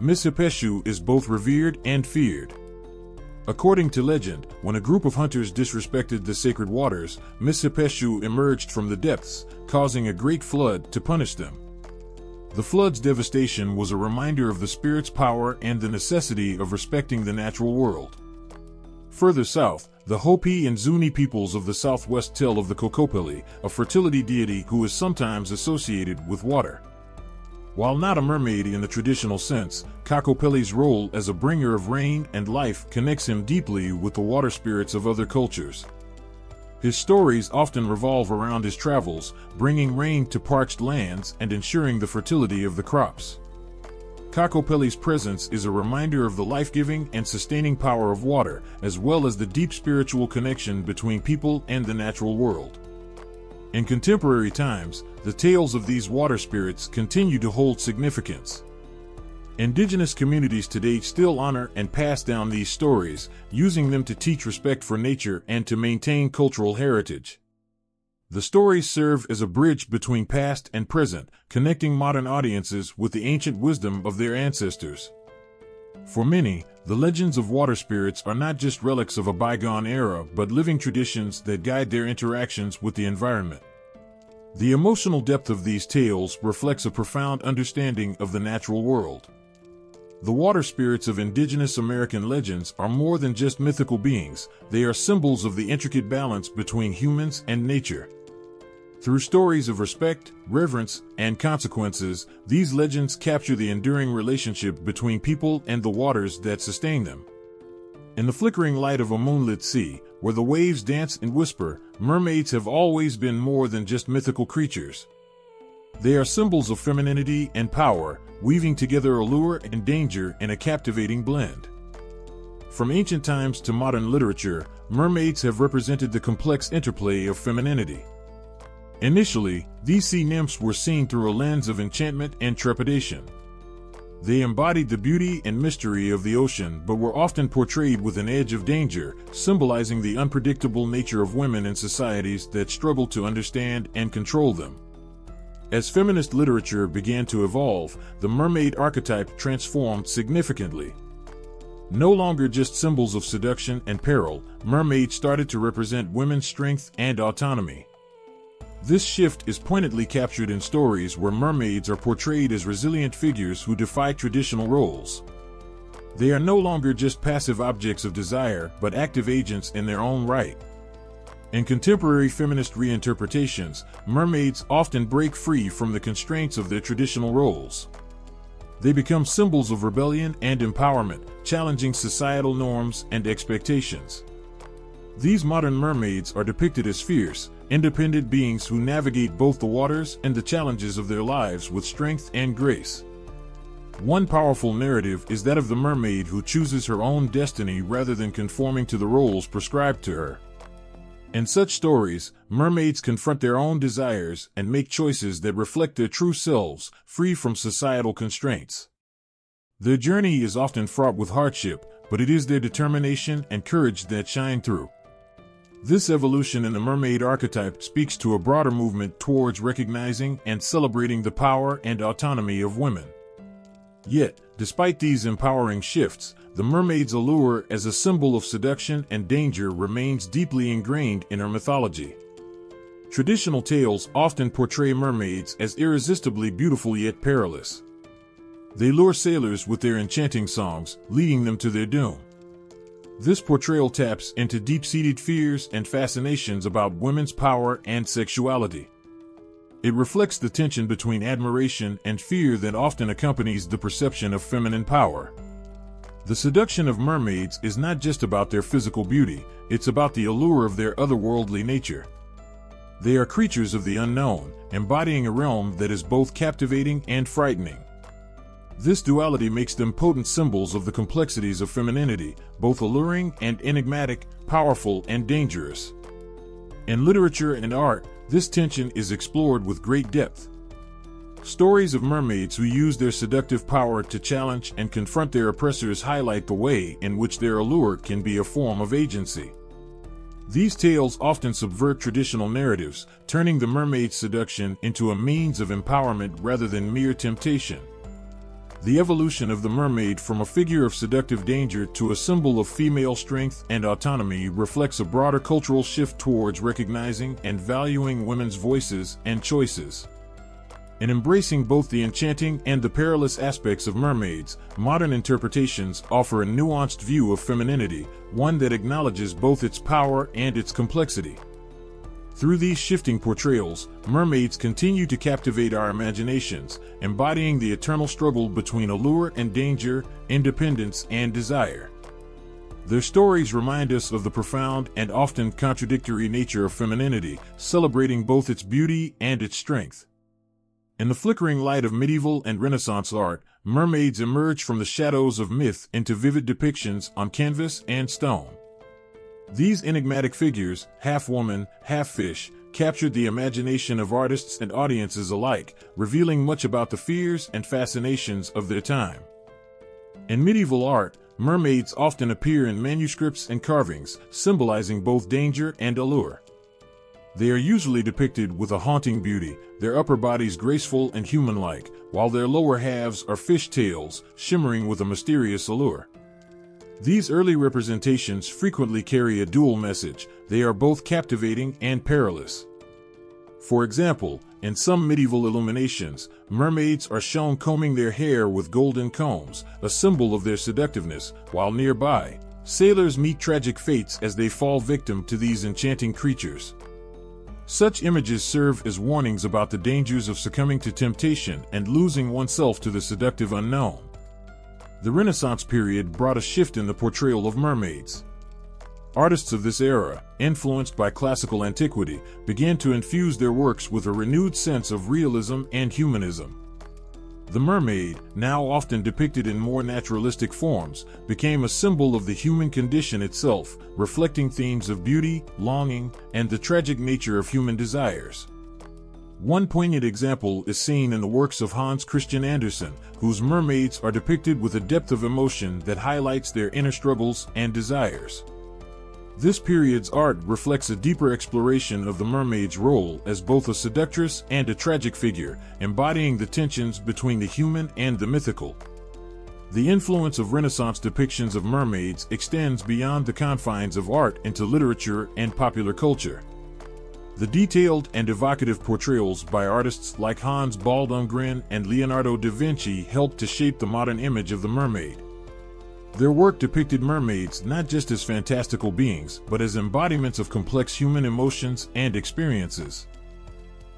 Misipeshu is both revered and feared. According to legend, when a group of hunters disrespected the sacred waters, Misipeshu emerged from the depths, causing a great flood to punish them. The flood's devastation was a reminder of the spirit's power and the necessity of respecting the natural world. Further south, the Hopi and Zuni peoples of the southwest tell of the Kokopelli, a fertility deity who is sometimes associated with water. While not a mermaid in the traditional sense, Kokopelli's role as a bringer of rain and life connects him deeply with the water spirits of other cultures. His stories often revolve around his travels, bringing rain to parched lands and ensuring the fertility of the crops. Kokopelli's presence is a reminder of the life-giving and sustaining power of water, as well as the deep spiritual connection between people and the natural world. In contemporary times, the tales of these water spirits continue to hold significance. Indigenous communities today still honor and pass down these stories, using them to teach respect for nature and to maintain cultural heritage. The stories serve as a bridge between past and present, connecting modern audiences with the ancient wisdom of their ancestors. For many, the legends of water spirits are not just relics of a bygone era, but living traditions that guide their interactions with the environment. The emotional depth of these tales reflects a profound understanding of the natural world. The water spirits of indigenous American legends are more than just mythical beings, they are symbols of the intricate balance between humans and nature. Through stories of respect, reverence, and consequences, these legends capture the enduring relationship between people and the waters that sustain them. In the flickering light of a moonlit sea, where the waves dance and whisper, mermaids have always been more than just mythical creatures. They are symbols of femininity and power, weaving together allure and danger in a captivating blend. From ancient times to modern literature, mermaids have represented the complex interplay of femininity. Initially, these sea nymphs were seen through a lens of enchantment and trepidation. They embodied the beauty and mystery of the ocean but were often portrayed with an edge of danger, symbolizing the unpredictable nature of women in societies that struggle to understand and control them. As feminist literature began to evolve, the mermaid archetype transformed significantly. No longer just symbols of seduction and peril, mermaids started to represent women's strength and autonomy. This shift is poignantly captured in stories where mermaids are portrayed as resilient figures who defy traditional roles. They are no longer just passive objects of desire, but active agents in their own right. In contemporary feminist reinterpretations, mermaids often break free from the constraints of their traditional roles. They become symbols of rebellion and empowerment, challenging societal norms and expectations. These modern mermaids are depicted as fierce, independent beings who navigate both the waters and the challenges of their lives with strength and grace. One powerful narrative is that of the mermaid who chooses her own destiny rather than conforming to the roles prescribed to her. In such stories, mermaids confront their own desires and make choices that reflect their true selves, free from societal constraints. Their journey is often fraught with hardship, but it is their determination and courage that shine through. This evolution in the mermaid archetype speaks to a broader movement towards recognizing and celebrating the power and autonomy of women. Yet, despite these empowering shifts, the mermaid's allure as a symbol of seduction and danger remains deeply ingrained in her mythology. Traditional tales often portray mermaids as irresistibly beautiful yet perilous. They lure sailors with their enchanting songs, leading them to their doom. This portrayal taps into deep-seated fears and fascinations about women's power and sexuality. It reflects the tension between admiration and fear that often accompanies the perception of feminine power. The seduction of mermaids is not just about their physical beauty, it's about the allure of their otherworldly nature. They are creatures of the unknown, embodying a realm that is both captivating and frightening. This duality makes them potent symbols of the complexities of femininity, both alluring and enigmatic, powerful and dangerous. In literature and art, this tension is explored with great depth. Stories of mermaids who use their seductive power to challenge and confront their oppressors highlight the way in which their allure can be a form of agency. These tales often subvert traditional narratives, turning the mermaid's seduction into a means of empowerment rather than mere temptation. The evolution of the mermaid from a figure of seductive danger to a symbol of female strength and autonomy reflects a broader cultural shift towards recognizing and valuing women's voices and choices. In embracing both the enchanting and the perilous aspects of mermaids, modern interpretations offer a nuanced view of femininity, one that acknowledges both its power and its complexity. Through these shifting portrayals, mermaids continue to captivate our imaginations, embodying the eternal struggle between allure and danger, independence and desire. Their stories remind us of the profound and often contradictory nature of femininity, celebrating both its beauty and its strength. In the flickering light of medieval and Renaissance art, mermaids emerge from the shadows of myth into vivid depictions on canvas and stone. These enigmatic figures, half woman, half fish, captured the imagination of artists and audiences alike, revealing much about the fears and fascinations of their time. In medieval art, mermaids often appear in manuscripts and carvings, symbolizing both danger and allure. They are usually depicted with a haunting beauty, their upper bodies graceful and human-like, while their lower halves are fish tails, shimmering with a mysterious allure. These early representations frequently carry a dual message. They are both captivating and perilous. For example, in some medieval illuminations, mermaids are shown combing their hair with golden combs, a symbol of their seductiveness, while nearby, sailors meet tragic fates as they fall victim to these enchanting creatures. Such images serve as warnings about the dangers of succumbing to temptation and losing oneself to the seductive unknown. The Renaissance period brought a shift in the portrayal of mermaids. Artists of this era, influenced by classical antiquity, began to infuse their works with a renewed sense of realism and humanism. The mermaid, now often depicted in more naturalistic forms, became a symbol of the human condition itself, reflecting themes of beauty, longing, and the tragic nature of human desires. One poignant example is seen in the works of Hans Christian Andersen, whose mermaids are depicted with a depth of emotion that highlights their inner struggles and desires. This period's art reflects a deeper exploration of the mermaid's role as both a seductress and a tragic figure, embodying the tensions between the human and the mythical. The influence of Renaissance depictions of mermaids extends beyond the confines of art into literature and popular culture. The detailed and evocative portrayals by artists like Hans Baldungren and Leonardo da Vinci helped to shape the modern image of the mermaid. Their work depicted mermaids not just as fantastical beings, but as embodiments of complex human emotions and experiences.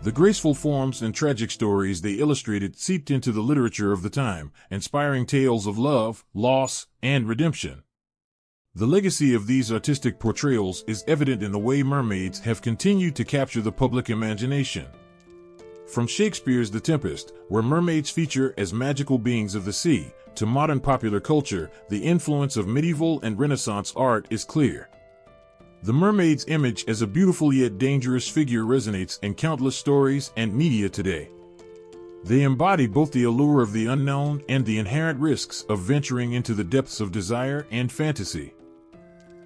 The graceful forms and tragic stories they illustrated seeped into the literature of the time, inspiring tales of love, loss, and redemption. The legacy of these artistic portrayals is evident in the way mermaids have continued to capture the public imagination. From Shakespeare's The Tempest, where mermaids feature as magical beings of the sea, to modern popular culture, the influence of medieval and Renaissance art is clear. The mermaid's image as a beautiful yet dangerous figure resonates in countless stories and media today. They embody both the allure of the unknown and the inherent risks of venturing into the depths of desire and fantasy.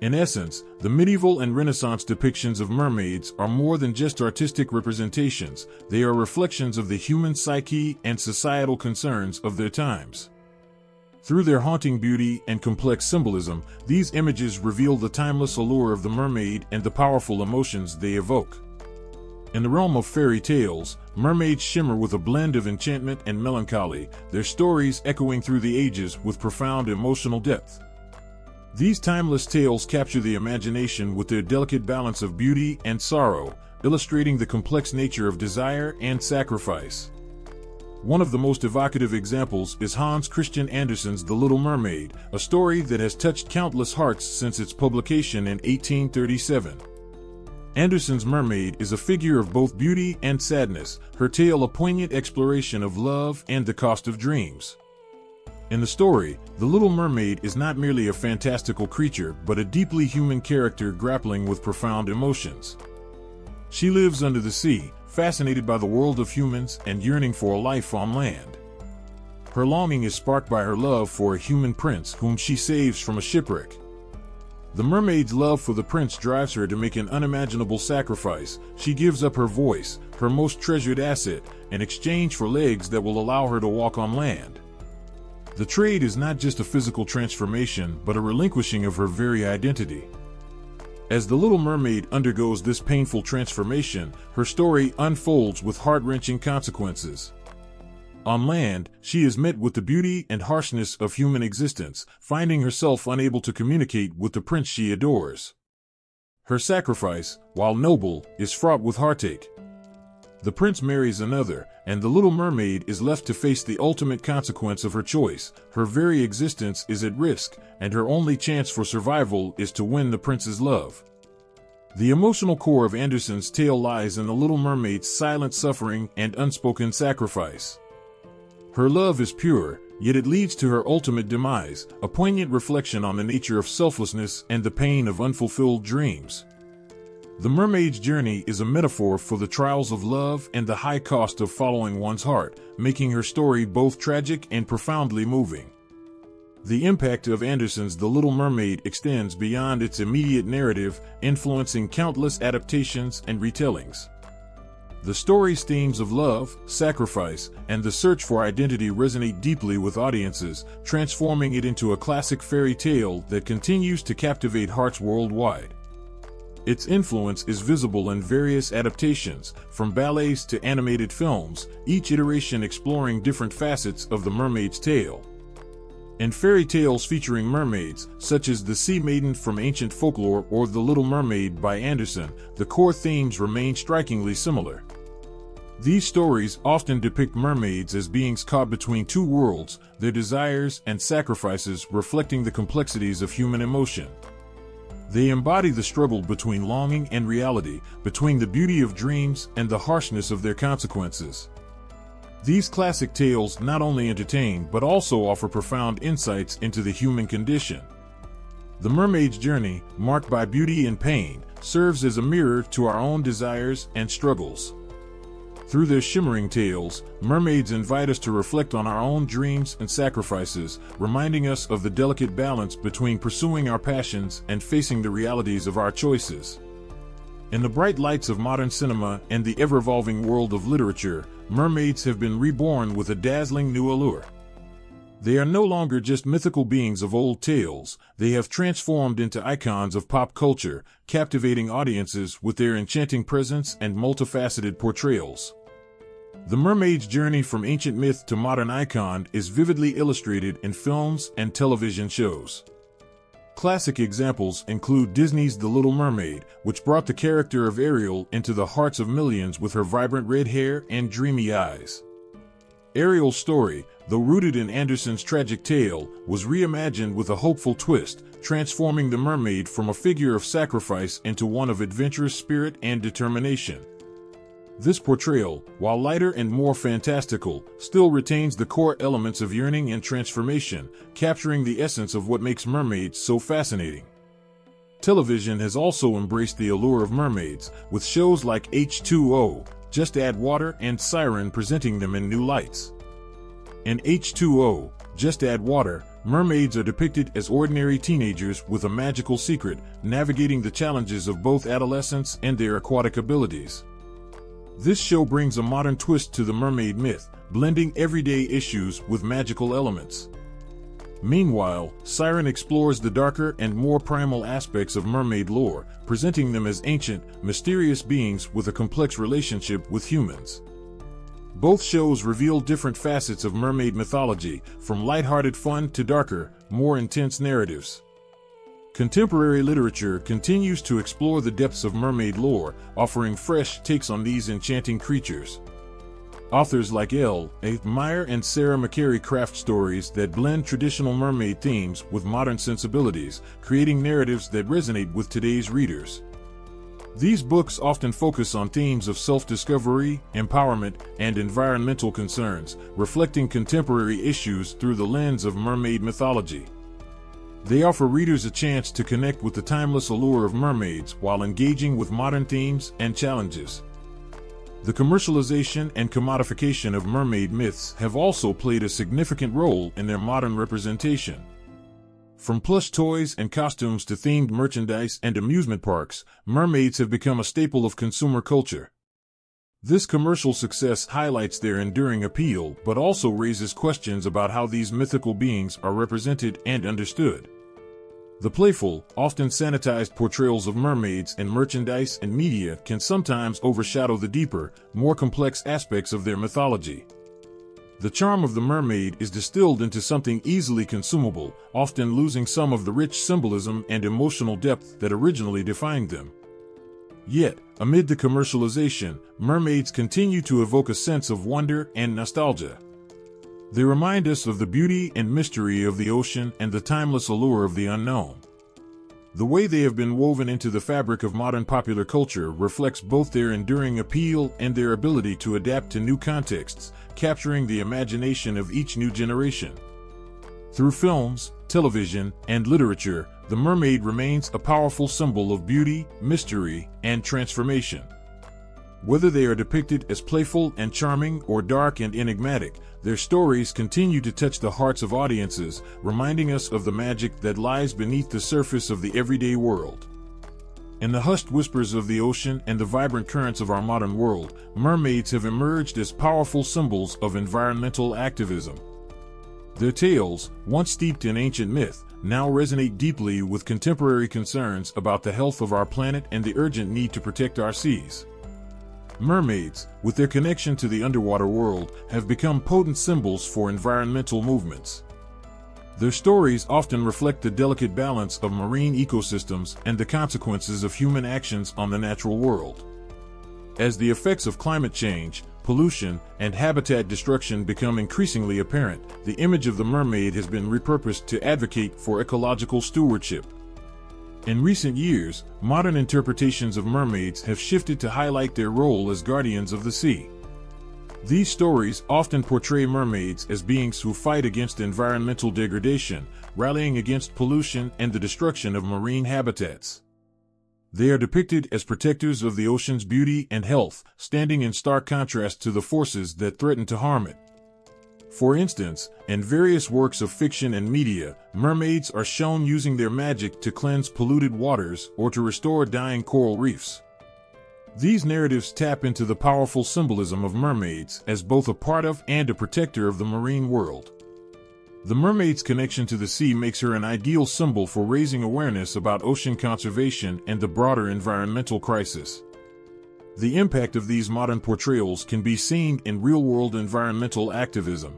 In essence, the medieval and Renaissance depictions of mermaids are more than just artistic representations. They are reflections of the human psyche and societal concerns of their times. Through their haunting beauty and complex symbolism, these images reveal the timeless allure of the mermaid and the powerful emotions they evoke. In the realm of fairy tales, mermaids shimmer with a blend of enchantment and melancholy, their stories echoing through the ages with profound emotional depth. These timeless tales capture the imagination with their delicate balance of beauty and sorrow, illustrating the complex nature of desire and sacrifice. One of the most evocative examples is Hans Christian Andersen's The Little Mermaid, a story that has touched countless hearts since its publication in 1837. Andersen's mermaid is a figure of both beauty and sadness, her tale a poignant exploration of love and the cost of dreams. In the story, the Little Mermaid is not merely a fantastical creature but a deeply human character grappling with profound emotions. She lives under the sea, fascinated by the world of humans and yearning for a life on land. Her longing is sparked by her love for a human prince whom she saves from a shipwreck. The mermaid's love for the prince drives her to make an unimaginable sacrifice. She gives up her voice, her most treasured asset, in exchange for legs that will allow her to walk on land. The trade is not just a physical transformation but a relinquishing of her very identity. As the Little Mermaid undergoes this painful transformation, her story unfolds with heart-wrenching consequences. On land, she is met with the beauty and harshness of human existence, finding herself unable to communicate with the prince she adores. Her sacrifice, while noble, is fraught with heartache. The prince marries another, and the Little Mermaid is left to face the ultimate consequence of her choice. Her very existence is at risk, and her only chance for survival is to win the prince's love. The emotional core of Andersen's tale lies in the Little Mermaid's silent suffering and unspoken sacrifice. Her love is pure, yet it leads to her ultimate demise, a poignant reflection on the nature of selflessness and the pain of unfulfilled dreams. The mermaid's journey is a metaphor for the trials of love and the high cost of following one's heart, making her story both tragic and profoundly moving. The impact of Andersen's The Little Mermaid extends beyond its immediate narrative, influencing countless adaptations and retellings. The story's themes of love, sacrifice, and the search for identity resonate deeply with audiences, transforming it into a classic fairy tale that continues to captivate hearts worldwide. Its influence is visible in various adaptations, from ballets to animated films, each iteration exploring different facets of the mermaid's tale. In fairy tales featuring mermaids, such as The Sea Maiden from Ancient Folklore or The Little Mermaid by Andersen, the core themes remain strikingly similar. These stories often depict mermaids as beings caught between two worlds, their desires and sacrifices reflecting the complexities of human emotion. They embody the struggle between longing and reality, between the beauty of dreams and the harshness of their consequences. These classic tales not only entertain but also offer profound insights into the human condition. The mermaid's journey, marked by beauty and pain, serves as a mirror to our own desires and struggles. Through their shimmering tales, mermaids invite us to reflect on our own dreams and sacrifices, reminding us of the delicate balance between pursuing our passions and facing the realities of our choices. In the bright lights of modern cinema and the ever-evolving world of literature, mermaids have been reborn with a dazzling new allure. They are no longer just mythical beings of old tales, they have transformed into icons of pop culture, captivating audiences with their enchanting presence and multifaceted portrayals. The mermaid's journey from ancient myth to modern icon is vividly illustrated in films and television shows. Classic examples include Disney's The Little Mermaid, which brought the character of Ariel into the hearts of millions with her vibrant red hair and dreamy eyes. Ariel's story, though rooted in Andersen's tragic tale, was reimagined with a hopeful twist, transforming the mermaid from a figure of sacrifice into one of adventurous spirit and determination. This portrayal, while lighter and more fantastical, still retains the core elements of yearning and transformation, capturing the essence of what makes mermaids so fascinating. Television has also embraced the allure of mermaids, with shows like H2O, Just Add Water, and Siren presenting them in new lights. In H2O, Just Add Water, mermaids are depicted as ordinary teenagers with a magical secret, navigating the challenges of both adolescence and their aquatic abilities. This show brings a modern twist to the mermaid myth, blending everyday issues with magical elements. Meanwhile, Siren explores the darker and more primal aspects of mermaid lore, presenting them as ancient, mysterious beings with a complex relationship with humans. Both shows reveal different facets of mermaid mythology, from lighthearted fun to darker, more intense narratives. Contemporary literature continues to explore the depths of mermaid lore, offering fresh takes on these enchanting creatures. Authors like L.A. Meyer and Sarah McCarry craft stories that blend traditional mermaid themes with modern sensibilities, creating narratives that resonate with today's readers. These books often focus on themes of self-discovery, empowerment, and environmental concerns, reflecting contemporary issues through the lens of mermaid mythology. They offer readers a chance to connect with the timeless allure of mermaids while engaging with modern themes and challenges. The commercialization and commodification of mermaid myths have also played a significant role in their modern representation. From plush toys and costumes to themed merchandise and amusement parks, mermaids have become a staple of consumer culture. This commercial success highlights their enduring appeal, but also raises questions about how these mythical beings are represented and understood. The playful, often sanitized portrayals of mermaids in merchandise and media can sometimes overshadow the deeper, more complex aspects of their mythology. The charm of the mermaid is distilled into something easily consumable, often losing some of the rich symbolism and emotional depth that originally defined them. Yet, amid the commercialization, mermaids continue to evoke a sense of wonder and nostalgia. They remind us of the beauty and mystery of the ocean and the timeless allure of the unknown. The way they have been woven into the fabric of modern popular culture reflects both their enduring appeal and their ability to adapt to new contexts, capturing the imagination of each new generation. Through films, television, and literature, the mermaid remains a powerful symbol of beauty, mystery, and transformation. Whether they are depicted as playful and charming or dark and enigmatic, their stories continue to touch the hearts of audiences, reminding us of the magic that lies beneath the surface of the everyday world. In the hushed whispers of the ocean and the vibrant currents of our modern world, mermaids have emerged as powerful symbols of environmental activism. Their tales, once steeped in ancient myth, now resonate deeply with contemporary concerns about the health of our planet and the urgent need to protect our seas. Mermaids, with their connection to the underwater world, have become potent symbols for environmental movements. Their stories often reflect the delicate balance of marine ecosystems and the consequences of human actions on the natural world. As the effects of climate change, pollution, and habitat destruction become increasingly apparent, the image of the mermaid has been repurposed to advocate for ecological stewardship. In recent years, modern interpretations of mermaids have shifted to highlight their role as guardians of the sea. These stories often portray mermaids as beings who fight against environmental degradation, rallying against pollution and the destruction of marine habitats. They are depicted as protectors of the ocean's beauty and health, standing in stark contrast to the forces that threaten to harm it. For instance, in various works of fiction and media, mermaids are shown using their magic to cleanse polluted waters or to restore dying coral reefs. These narratives tap into the powerful symbolism of mermaids as both a part of and a protector of the marine world. The mermaid's connection to the sea makes her an ideal symbol for raising awareness about ocean conservation and the broader environmental crisis. The impact of these modern portrayals can be seen in real-world environmental activism.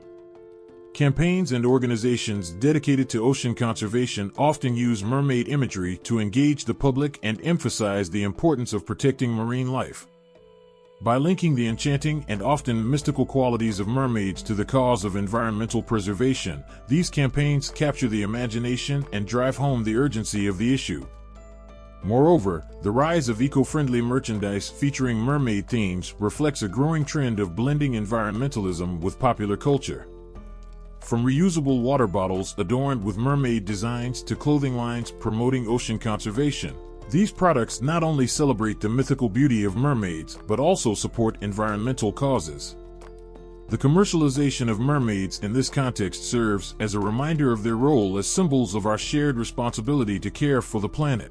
Campaigns and organizations dedicated to ocean conservation often use mermaid imagery to engage the public and emphasize the importance of protecting marine life. By linking the enchanting and often mystical qualities of mermaids to the cause of environmental preservation, these campaigns capture the imagination and drive home the urgency of the issue. Moreover, the rise of eco-friendly merchandise featuring mermaid themes reflects a growing trend of blending environmentalism with popular culture. From reusable water bottles adorned with mermaid designs to clothing lines promoting ocean conservation, these products not only celebrate the mythical beauty of mermaids but also support environmental causes. The commercialization of mermaids in this context serves as a reminder of their role as symbols of our shared responsibility to care for the planet.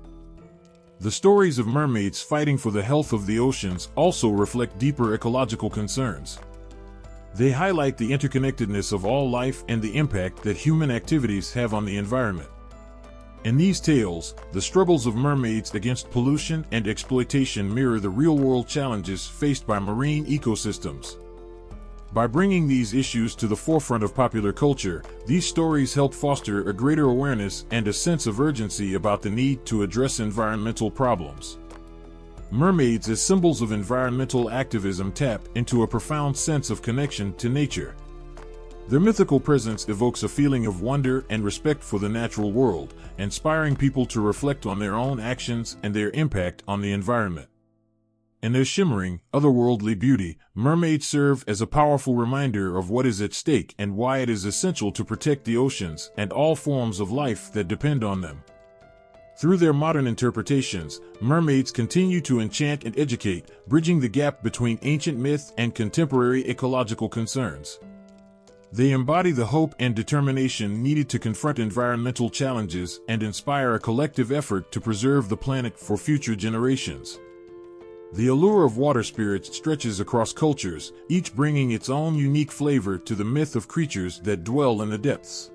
The stories of mermaids fighting for the health of the oceans also reflect deeper ecological concerns. They highlight the interconnectedness of all life and the impact that human activities have on the environment. In these tales, the struggles of mermaids against pollution and exploitation mirror the real-world challenges faced by marine ecosystems. By bringing these issues to the forefront of popular culture, these stories help foster a greater awareness and a sense of urgency about the need to address environmental problems. Mermaids as symbols of environmental activism tap into a profound sense of connection to nature. Their mythical presence evokes a feeling of wonder and respect for the natural world, inspiring people to reflect on their own actions and their impact on the environment. In their shimmering, otherworldly beauty, mermaids serve as a powerful reminder of what is at stake and why it is essential to protect the oceans and all forms of life that depend on them. Through their modern interpretations, mermaids continue to enchant and educate, bridging the gap between ancient myth and contemporary ecological concerns. They embody the hope and determination needed to confront environmental challenges and inspire a collective effort to preserve the planet for future generations. The allure of water spirits stretches across cultures, each bringing its own unique flavor to the myth of creatures that dwell in the depths.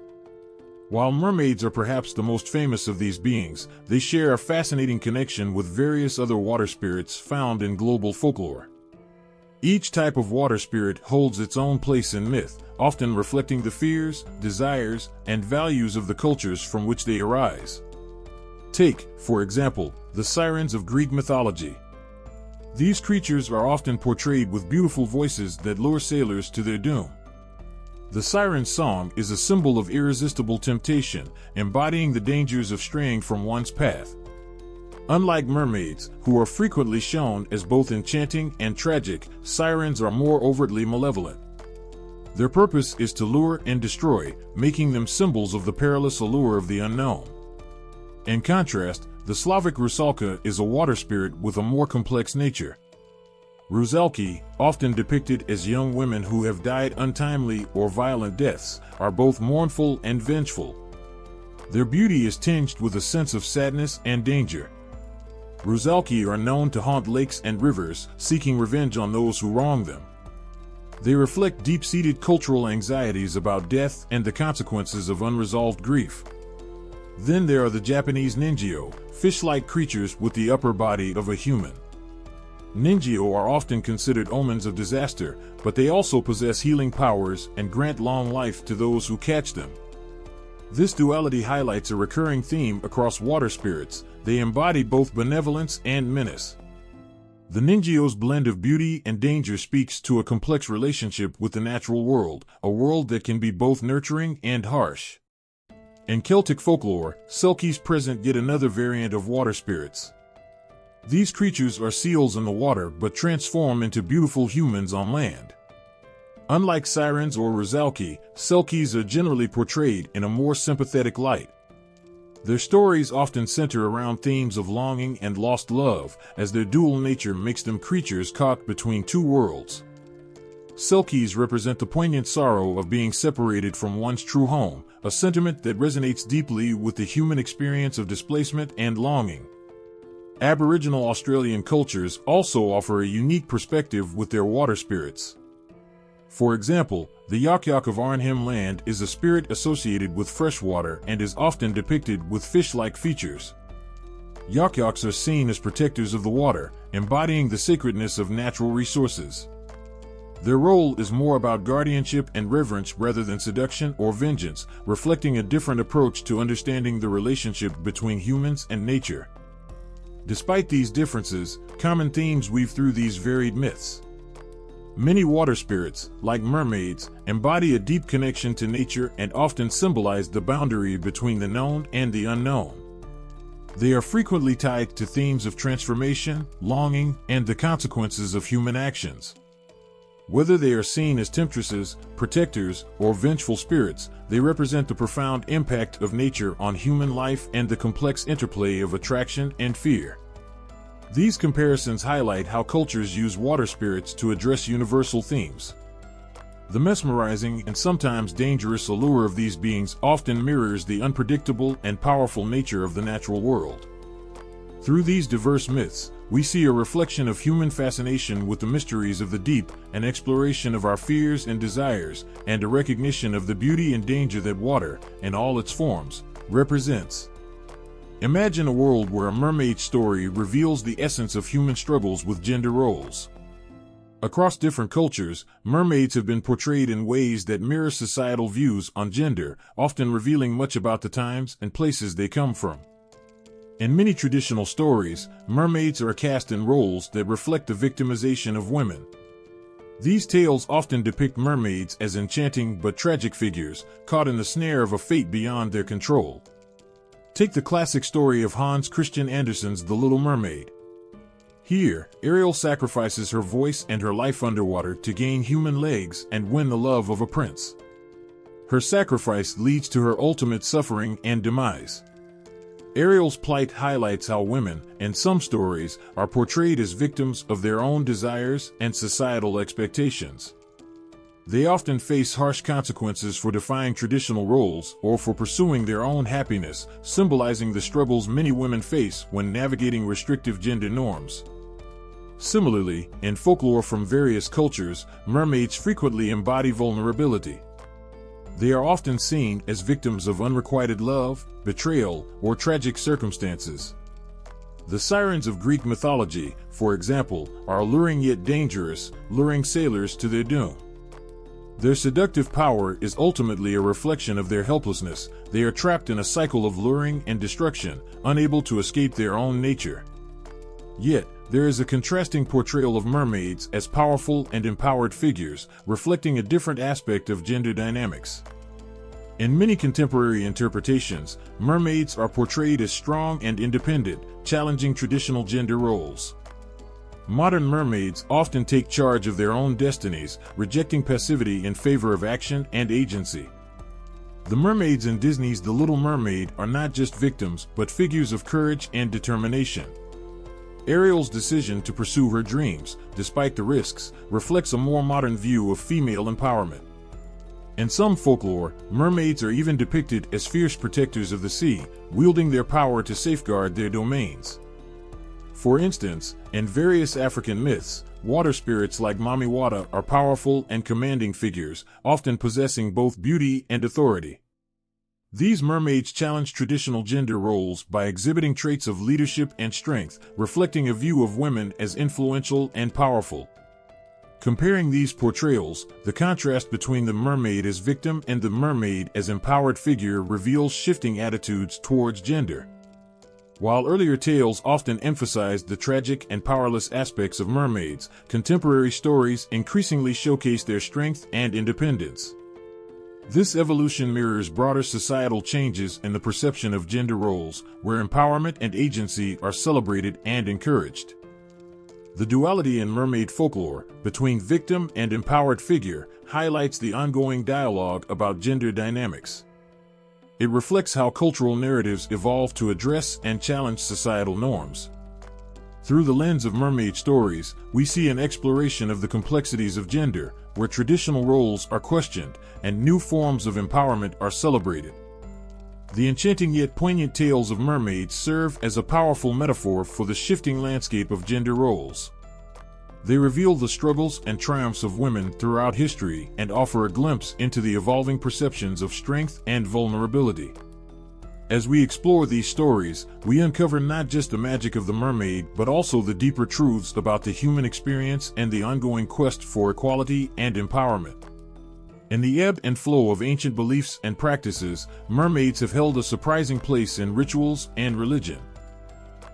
While mermaids are perhaps the most famous of these beings, they share a fascinating connection with various other water spirits found in global folklore. Each type of water spirit holds its own place in myth, often reflecting the fears, desires, and values of the cultures from which they arise. Take, for example, the sirens of Greek mythology. These creatures are often portrayed with beautiful voices that lure sailors to their doom. The siren's song is a symbol of irresistible temptation, embodying the dangers of straying from one's path. Unlike mermaids, who are frequently shown as both enchanting and tragic, sirens are more overtly malevolent. Their purpose is to lure and destroy, making them symbols of the perilous allure of the unknown. In contrast, the Slavic rusalka is a water spirit with a more complex nature. Rusalki, often depicted as young women who have died untimely or violent deaths, are both mournful and vengeful. Their beauty is tinged with a sense of sadness and danger. Rusalki are known to haunt lakes and rivers, seeking revenge on those who wrong them. They reflect deep-seated cultural anxieties about death and the consequences of unresolved grief. Then there are the Japanese ningyo, fish-like creatures with the upper body of a human. Ningyo are often considered omens of disaster, but they also possess healing powers and grant long life to those who catch them. This duality highlights a recurring theme across water spirits. They embody both benevolence and menace. The ningyo's blend of beauty and danger speaks to a complex relationship with the natural world, a world that can be both nurturing and harsh. In Celtic folklore, selkies present yet another variant of water spirits. These creatures are seals in the water but transform into beautiful humans on land. Unlike sirens or rusalki, selkies are generally portrayed in a more sympathetic light. Their stories often center around themes of longing and lost love, as their dual nature makes them creatures caught between two worlds. Selkies represent the poignant sorrow of being separated from one's true home, a sentiment that resonates deeply with the human experience of displacement and longing. Aboriginal Australian cultures also offer a unique perspective with their water spirits. For example, the yak-yak of Arnhem Land is a spirit associated with fresh water and is often depicted with fish-like features. Yak-yaks are seen as protectors of the water, embodying the sacredness of natural resources. Their role is more about guardianship and reverence rather than seduction or vengeance, reflecting a different approach to understanding the relationship between humans and nature. Despite these differences, common themes weave through these varied myths. Many water spirits, like mermaids, embody a deep connection to nature and often symbolize the boundary between the known and the unknown. They are frequently tied to themes of transformation, longing, and the consequences of human actions. Whether they are seen as temptresses, protectors, or vengeful spirits, they represent the profound impact of nature on human life and the complex interplay of attraction and fear. These comparisons highlight how cultures use water spirits to address universal themes. The mesmerizing and sometimes dangerous allure of these beings often mirrors the unpredictable and powerful nature of the natural world. Through these diverse myths, we see a reflection of human fascination with the mysteries of the deep, an exploration of our fears and desires, and a recognition of the beauty and danger that water, in all its forms, represents. Imagine a world where a mermaid story reveals the essence of human struggles with gender roles. Across different cultures, mermaids have been portrayed in ways that mirror societal views on gender, often revealing much about the times and places they come from. In many traditional stories, mermaids are cast in roles that reflect the victimization of women. These tales often depict mermaids as enchanting but tragic figures, caught in the snare of a fate beyond their control. Take the classic story of Hans Christian Andersen's The Little Mermaid. Here, Ariel sacrifices her voice and her life underwater to gain human legs and win the love of a prince. Her sacrifice leads to her ultimate suffering and demise. Ariel's plight highlights how women, in some stories, are portrayed as victims of their own desires and societal expectations. They often face harsh consequences for defying traditional roles or for pursuing their own happiness, symbolizing the struggles many women face when navigating restrictive gender norms. Similarly, in folklore from various cultures, mermaids frequently embody vulnerability. They are often seen as victims of unrequited love, betrayal, or tragic circumstances. The sirens of Greek mythology, for example, are alluring yet dangerous, luring sailors to their doom. Their seductive power is ultimately a reflection of their helplessness. They are trapped in a cycle of luring and destruction, unable to escape their own nature. Yet, there is a contrasting portrayal of mermaids as powerful and empowered figures, reflecting a different aspect of gender dynamics. In many contemporary interpretations, mermaids are portrayed as strong and independent, challenging traditional gender roles. Modern mermaids often take charge of their own destinies, rejecting passivity in favor of action and agency. The mermaids in Disney's The Little Mermaid are not just victims, but figures of courage and determination. Ariel's decision to pursue her dreams, despite the risks, reflects a more modern view of female empowerment. In some folklore, mermaids are even depicted as fierce protectors of the sea, wielding their power to safeguard their domains. For instance, in various African myths, water spirits like Mami Wata are powerful and commanding figures, often possessing both beauty and authority. These mermaids challenge traditional gender roles by exhibiting traits of leadership and strength, reflecting a view of women as influential and powerful. Comparing these portrayals, the contrast between the mermaid as victim and the mermaid as empowered figure reveals shifting attitudes towards gender. While earlier tales often emphasized the tragic and powerless aspects of mermaids, contemporary stories increasingly showcase their strength and independence. This evolution mirrors broader societal changes in the perception of gender roles, where empowerment and agency are celebrated and encouraged. The duality in mermaid folklore, between victim and empowered figure, highlights the ongoing dialogue about gender dynamics. It reflects how cultural narratives evolve to address and challenge societal norms. Through the lens of mermaid stories, we see an exploration of the complexities of gender, where traditional roles are questioned and new forms of empowerment are celebrated. The enchanting yet poignant tales of mermaids serve as a powerful metaphor for the shifting landscape of gender roles. They reveal the struggles and triumphs of women throughout history and offer a glimpse into the evolving perceptions of strength and vulnerability. As we explore these stories, we uncover not just the magic of the mermaid but also the deeper truths about the human experience and the ongoing quest for equality and empowerment. In the ebb and flow of ancient beliefs and practices, mermaids have held a surprising place in rituals and religion.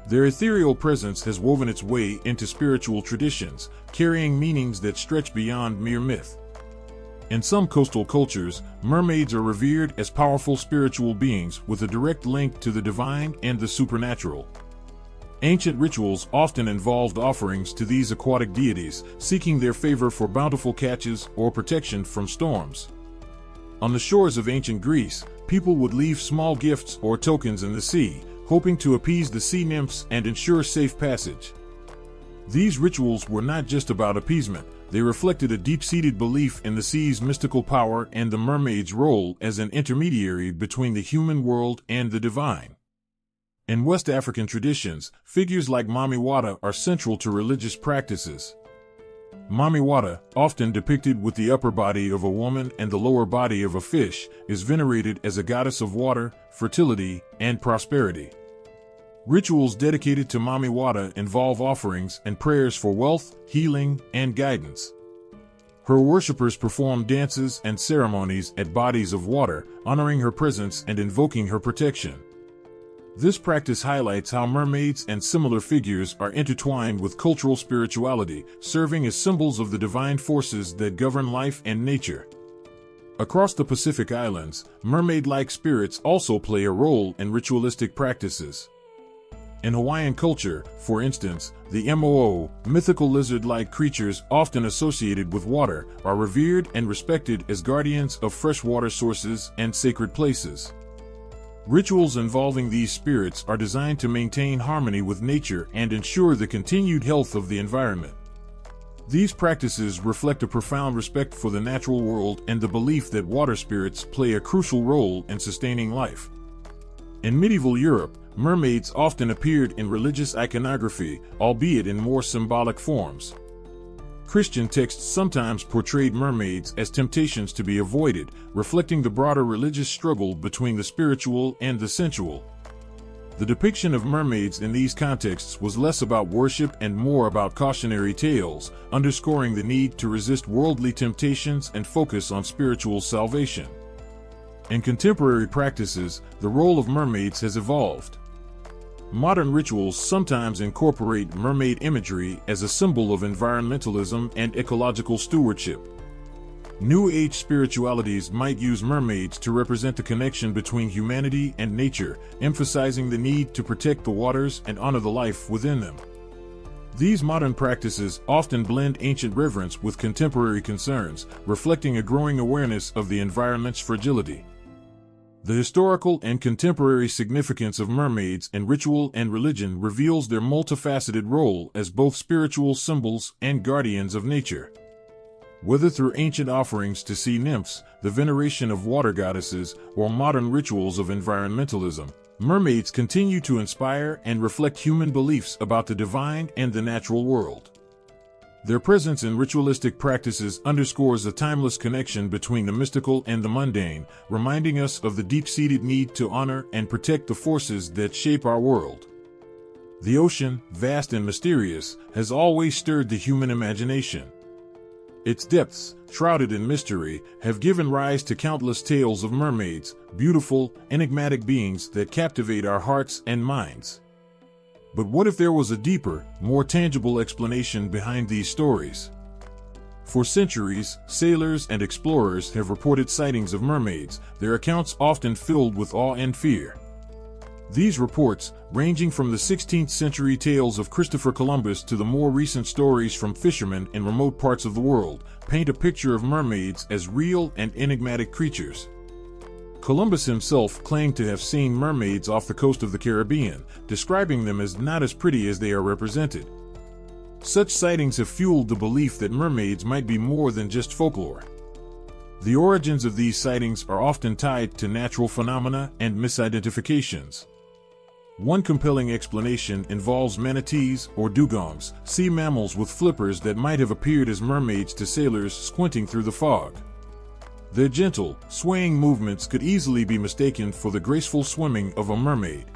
Their ethereal presence has woven its way into spiritual traditions, carrying meanings that stretch beyond mere myth. In some coastal cultures, mermaids are revered as powerful spiritual beings with a direct link to the divine and the supernatural. Ancient rituals often involved offerings to these aquatic deities, seeking their favor for bountiful catches or protection from storms. On the shores of ancient Greece, people would leave small gifts or tokens in the sea, hoping to appease the sea nymphs and ensure safe passage. These rituals were not just about appeasement, they reflected a deep-seated belief in the sea's mystical power and the mermaid's role as an intermediary between the human world and the divine. In West African traditions, figures like Mami Wata are central to religious practices. Mami Wata, often depicted with the upper body of a woman and the lower body of a fish, is venerated as a goddess of water, fertility, and prosperity. Rituals dedicated to Mami Wata involve offerings and prayers for wealth, healing, and guidance. Her worshippers perform dances and ceremonies at bodies of water, honoring her presence and invoking her protection. This practice highlights how mermaids and similar figures are intertwined with cultural spirituality, serving as symbols of the divine forces that govern life and nature. Across the Pacific Islands, mermaid-like spirits also play a role in ritualistic practices. In Hawaiian culture, for instance, the Moo, mythical lizard-like creatures often associated with water, are revered and respected as guardians of freshwater sources and sacred places. Rituals involving these spirits are designed to maintain harmony with nature and ensure the continued health of the environment. These practices reflect a profound respect for the natural world and the belief that water spirits play a crucial role in sustaining life. In medieval Europe, mermaids often appeared in religious iconography, albeit in more symbolic forms. Christian texts sometimes portrayed mermaids as temptations to be avoided, reflecting the broader religious struggle between the spiritual and the sensual. The depiction of mermaids in these contexts was less about worship and more about cautionary tales, underscoring the need to resist worldly temptations and focus on spiritual salvation. In contemporary practices, the role of mermaids has evolved. Modern rituals sometimes incorporate mermaid imagery as a symbol of environmentalism and ecological stewardship. New Age spiritualities might use mermaids to represent the connection between humanity and nature, emphasizing the need to protect the waters and honor the life within them. These modern practices often blend ancient reverence with contemporary concerns, reflecting a growing awareness of the environment's fragility. The historical and contemporary significance of mermaids in ritual and religion reveals their multifaceted role as both spiritual symbols and guardians of nature. Whether through ancient offerings to sea nymphs, the veneration of water goddesses, or modern rituals of environmentalism, mermaids continue to inspire and reflect human beliefs about the divine and the natural world. Their presence in ritualistic practices underscores a timeless connection between the mystical and the mundane, reminding us of the deep-seated need to honor and protect the forces that shape our world. The ocean, vast and mysterious, has always stirred the human imagination. Its depths, shrouded in mystery, have given rise to countless tales of mermaids, beautiful, enigmatic beings that captivate our hearts and minds. But what if there was a deeper, more tangible explanation behind these stories? For centuries, sailors and explorers have reported sightings of mermaids, their accounts often filled with awe and fear. These reports, ranging from the 16th century tales of Christopher Columbus to the more recent stories from fishermen in remote parts of the world, paint a picture of mermaids as real and enigmatic creatures. Columbus himself claimed to have seen mermaids off the coast of the Caribbean, describing them as not as pretty as they are represented. Such sightings have fueled the belief that mermaids might be more than just folklore. The origins of these sightings are often tied to natural phenomena and misidentifications. One compelling explanation involves manatees or dugongs, sea mammals with flippers that might have appeared as mermaids to sailors squinting through the fog. Their gentle, swaying movements could easily be mistaken for the graceful swimming of a mermaid.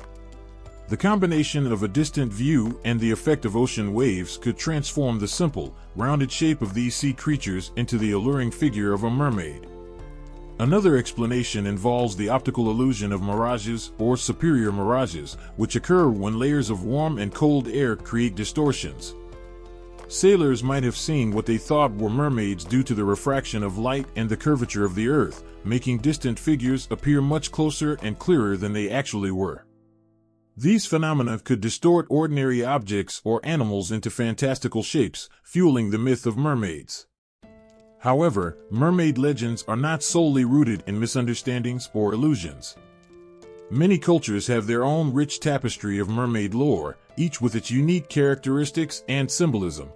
The combination of a distant view and the effect of ocean waves could transform the simple, rounded shape of these sea creatures into the alluring figure of a mermaid. Another explanation involves the optical illusion of mirages or superior mirages, which occur when layers of warm and cold air create distortions. Sailors might have seen what they thought were mermaids due to the refraction of light and the curvature of the earth, making distant figures appear much closer and clearer than they actually were. These phenomena could distort ordinary objects or animals into fantastical shapes, fueling the myth of mermaids. However, mermaid legends are not solely rooted in misunderstandings or illusions. Many cultures have their own rich tapestry of mermaid lore, each with its unique characteristics and symbolism.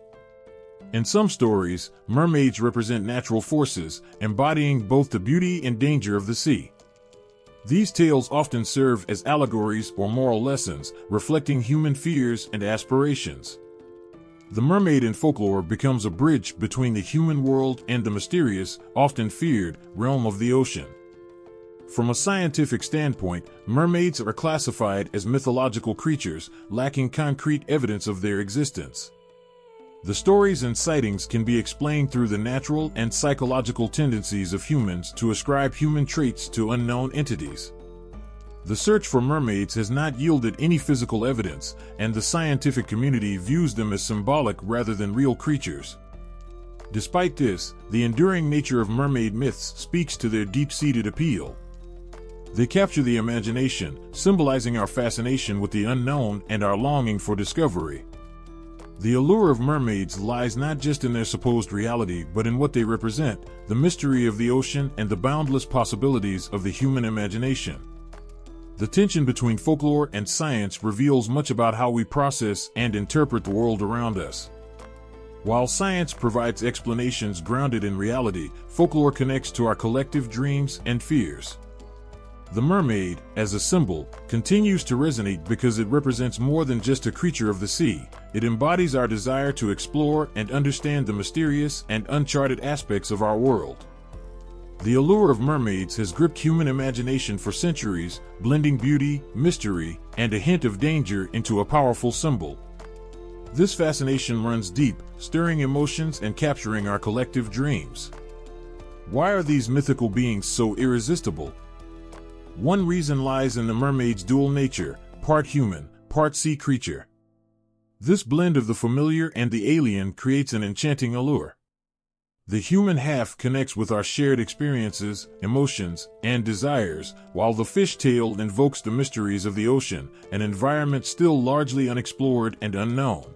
In some stories, mermaids represent natural forces, embodying both the beauty and danger of the sea. These tales often serve as allegories or moral lessons, reflecting human fears and aspirations. The mermaid in folklore becomes a bridge between the human world and the mysterious, often feared, realm of the ocean. From a scientific standpoint, mermaids are classified as mythological creatures, lacking concrete evidence of their existence. The stories and sightings can be explained through the natural and psychological tendencies of humans to ascribe human traits to unknown entities. The search for mermaids has not yielded any physical evidence, and the scientific community views them as symbolic rather than real creatures. Despite this, the enduring nature of mermaid myths speaks to their deep-seated appeal. They capture the imagination, symbolizing our fascination with the unknown and our longing for discovery. The allure of mermaids lies not just in their supposed reality but in what they represent, the mystery of the ocean and the boundless possibilities of the human imagination. The tension between folklore and science reveals much about how we process and interpret the world around us. While science provides explanations grounded in reality, folklore connects to our collective dreams and fears. The mermaid, as a symbol, continues to resonate because it represents more than just a creature of the sea. It embodies our desire to explore and understand the mysterious and uncharted aspects of our world. The allure of mermaids has gripped human imagination for centuries, blending beauty, mystery, and a hint of danger into a powerful symbol. This fascination runs deep, stirring emotions and capturing our collective dreams. Why are these mythical beings so irresistible? One reason lies in the mermaid's dual nature, part human, part sea creature. This blend of the familiar and the alien creates an enchanting allure. The human half connects with our shared experiences, emotions, and desires, while the fish tail invokes the mysteries of the ocean, an environment still largely unexplored and unknown.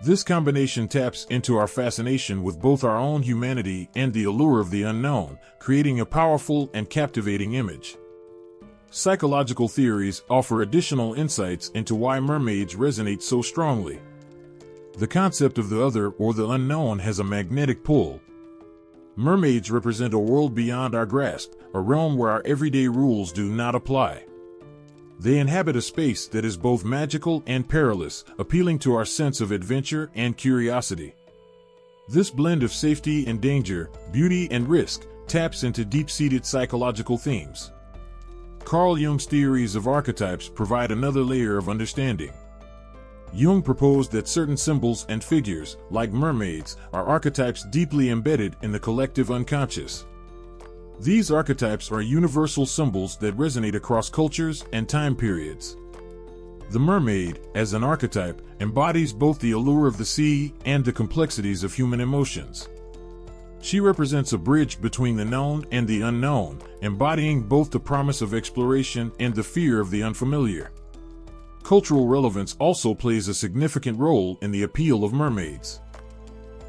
This combination taps into our fascination with both our own humanity and the allure of the unknown, creating a powerful and captivating image. Psychological theories offer additional insights into why mermaids resonate so strongly. The concept of the other or the unknown has a magnetic pull. Mermaids represent a world beyond our grasp, a realm where our everyday rules do not apply. They inhabit a space that is both magical and perilous, appealing to our sense of adventure and curiosity. This blend of safety and danger, beauty and risk, taps into deep-seated psychological themes. Carl Jung's theories of archetypes provide another layer of understanding. Jung proposed that certain symbols and figures, like mermaids, are archetypes deeply embedded in the collective unconscious. These archetypes are universal symbols that resonate across cultures and time periods. The mermaid, as an archetype, embodies both the allure of the sea and the complexities of human emotions. She represents a bridge between the known and the unknown, embodying both the promise of exploration and the fear of the unfamiliar. Cultural relevance also plays a significant role in the appeal of mermaids.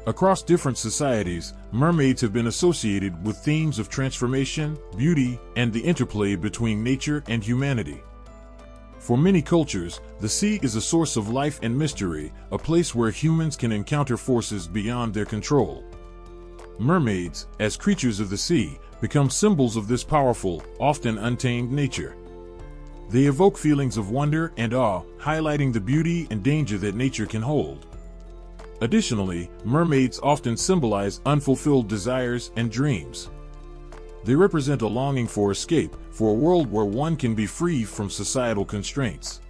Across different societies, mermaids have been associated with themes of transformation, beauty, and the interplay between nature and humanity. For many cultures, the sea is a source of life and mystery, a place where humans can encounter forces beyond their control. Mermaids, as creatures of the sea, become symbols of this powerful, often untamed nature. They evoke feelings of wonder and awe, highlighting the beauty and danger that nature can hold. Additionally, mermaids often symbolize unfulfilled desires and dreams. They represent a longing for escape, for a world where one can be free from societal constraints.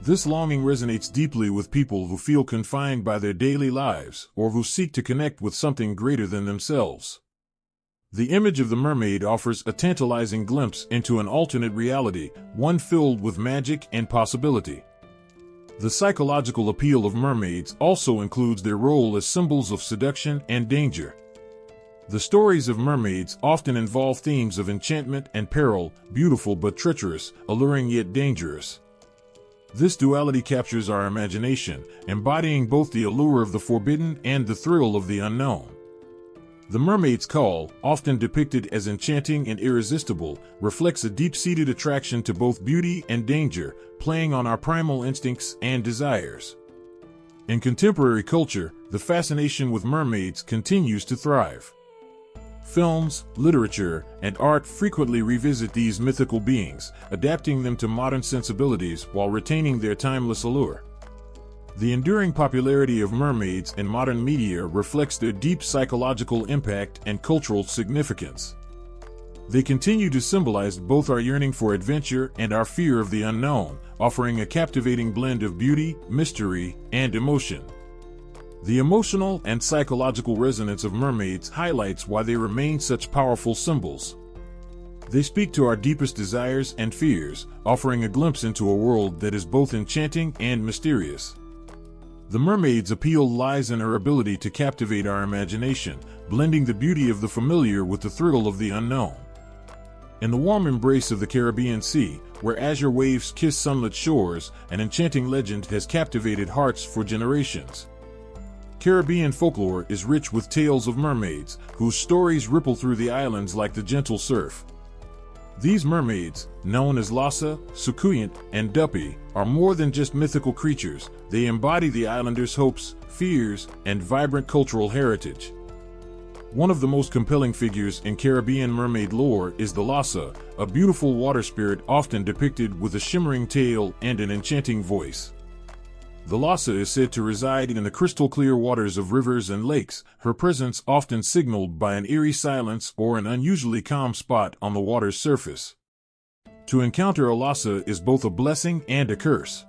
This longing resonates deeply with people who feel confined by their daily lives or who seek to connect with something greater than themselves. The image of the mermaid offers a tantalizing glimpse into an alternate reality, one filled with magic and possibility. The psychological appeal of mermaids also includes their role as symbols of seduction and danger. The stories of mermaids often involve themes of enchantment and peril, beautiful but treacherous, alluring yet dangerous. This duality captures our imagination, embodying both the allure of the forbidden and the thrill of the unknown. The mermaid's call, often depicted as enchanting and irresistible, reflects a deep-seated attraction to both beauty and danger, playing on our primal instincts and desires. In contemporary culture, the fascination with mermaids continues to thrive. Films, literature, and art frequently revisit these mythical beings, adapting them to modern sensibilities while retaining their timeless allure. The enduring popularity of mermaids in modern media reflects their deep psychological impact and cultural significance. They continue to symbolize both our yearning for adventure and our fear of the unknown, offering a captivating blend of beauty, mystery, and emotion. The emotional and psychological resonance of mermaids highlights why they remain such powerful symbols. They speak to our deepest desires and fears, offering a glimpse into a world that is both enchanting and mysterious. The mermaid's appeal lies in her ability to captivate our imagination, blending the beauty of the familiar with the thrill of the unknown. In the warm embrace of the Caribbean Sea, where azure waves kiss sunlit shores, an enchanting legend has captivated hearts for generations. Caribbean folklore is rich with tales of mermaids, whose stories ripple through the islands like the gentle surf. These mermaids, known as Lhasa, Succulent, and Duppy, are more than just mythical creatures. They embody the islanders' hopes, fears, and vibrant cultural heritage. One of the most compelling figures in Caribbean mermaid lore is the Lhasa, a beautiful water spirit often depicted with a shimmering tail and an enchanting voice. The Lhasa is said to reside in the crystal-clear waters of rivers and lakes, her presence often signaled by an eerie silence or an unusually calm spot on the water's surface. To encounter a Lhasa is both a blessing and a curse.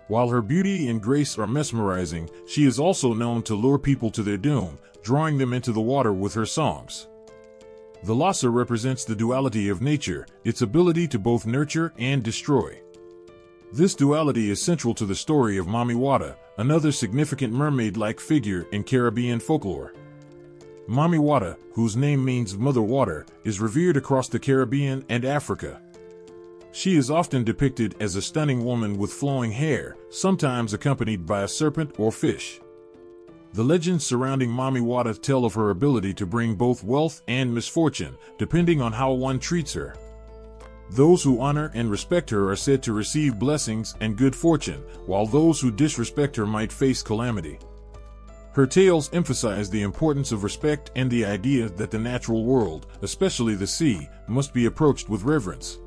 While her beauty and grace are mesmerizing, she is also known to lure people to their doom, drawing them into the water with her songs. The Lhasa represents the duality of nature, its ability to both nurture and destroy. This duality is central to the story of Mami Wata, another significant mermaid-like figure in Caribbean folklore. Mami Wata, whose name means Mother Water, is revered across the Caribbean and Africa. She is often depicted as a stunning woman with flowing hair, sometimes accompanied by a serpent or fish. The legends surrounding Mami Wata tell of her ability to bring both wealth and misfortune, depending on how one treats her. Those who honor and respect her are said to receive blessings and good fortune, while those who disrespect her might face calamity. Her tales emphasize the importance of respect and the idea that the natural world, especially the sea, must be approached with reverence.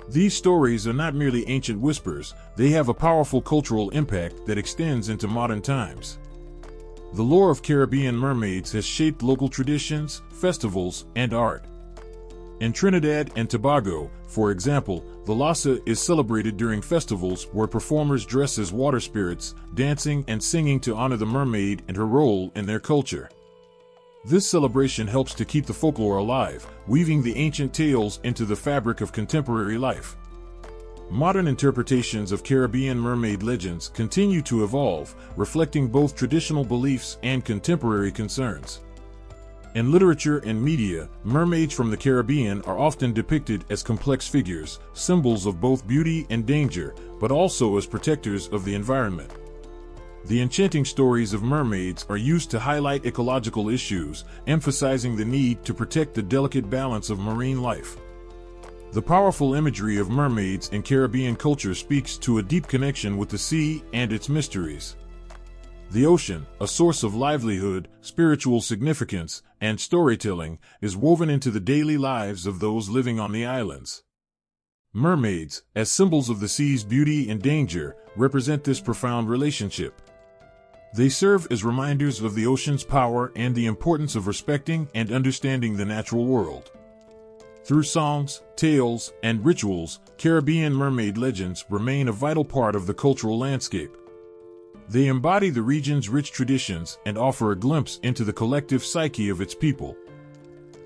These stories are not merely ancient whispers, they have a powerful cultural impact that extends into modern times. The lore of Caribbean mermaids has shaped local traditions, festivals, and art. In Trinidad and Tobago, for example, the Lhasa is celebrated during festivals where performers dress as water spirits, dancing and singing to honor the mermaid and her role in their culture. This celebration helps to keep the folklore alive, weaving the ancient tales into the fabric of contemporary life. Modern interpretations of Caribbean mermaid legends continue to evolve, reflecting both traditional beliefs and contemporary concerns. In literature and media, mermaids from the Caribbean are often depicted as complex figures, symbols of both beauty and danger, but also as protectors of the environment. The enchanting stories of mermaids are used to highlight ecological issues, emphasizing the need to protect the delicate balance of marine life. The powerful imagery of mermaids in Caribbean culture speaks to a deep connection with the sea and its mysteries. The ocean, a source of livelihood, spiritual significance, and storytelling, is woven into the daily lives of those living on the islands. Mermaids, as symbols of the sea's beauty and danger, represent this profound relationship. They serve as reminders of the ocean's power and the importance of respecting and understanding the natural world. Through songs, tales, and rituals, Caribbean mermaid legends remain a vital part of the cultural landscape. They embody the region's rich traditions and offer a glimpse into the collective psyche of its people.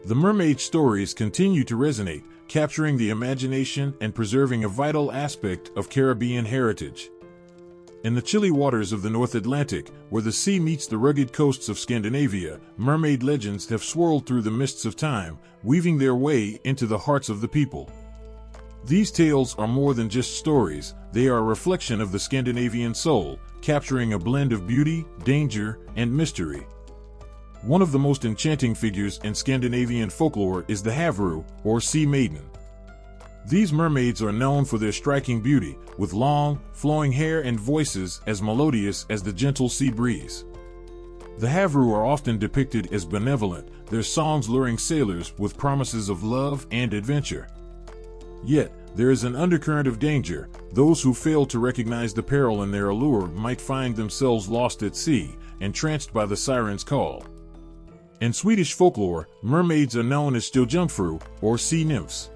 The mermaid stories continue to resonate, capturing the imagination and preserving a vital aspect of Caribbean heritage. In the chilly waters of the North Atlantic, where the sea meets the rugged coasts of Scandinavia, mermaid legends have swirled through the mists of time, weaving their way into the hearts of the people. These tales are more than just stories, they are a reflection of the Scandinavian soul, capturing a blend of beauty, danger, and mystery. One of the most enchanting figures in Scandinavian folklore is the Havru, or sea maiden. These mermaids are known for their striking beauty, with long, flowing hair and voices as melodious as the gentle sea breeze. The Havru are often depicted as benevolent, their songs luring sailors with promises of love and adventure. Yet, there is an undercurrent of danger. Those who fail to recognize the peril in their allure might find themselves lost at sea, entranced by the siren's call. In Swedish folklore, mermaids are known as Stiljumpfru, or sea nymphs.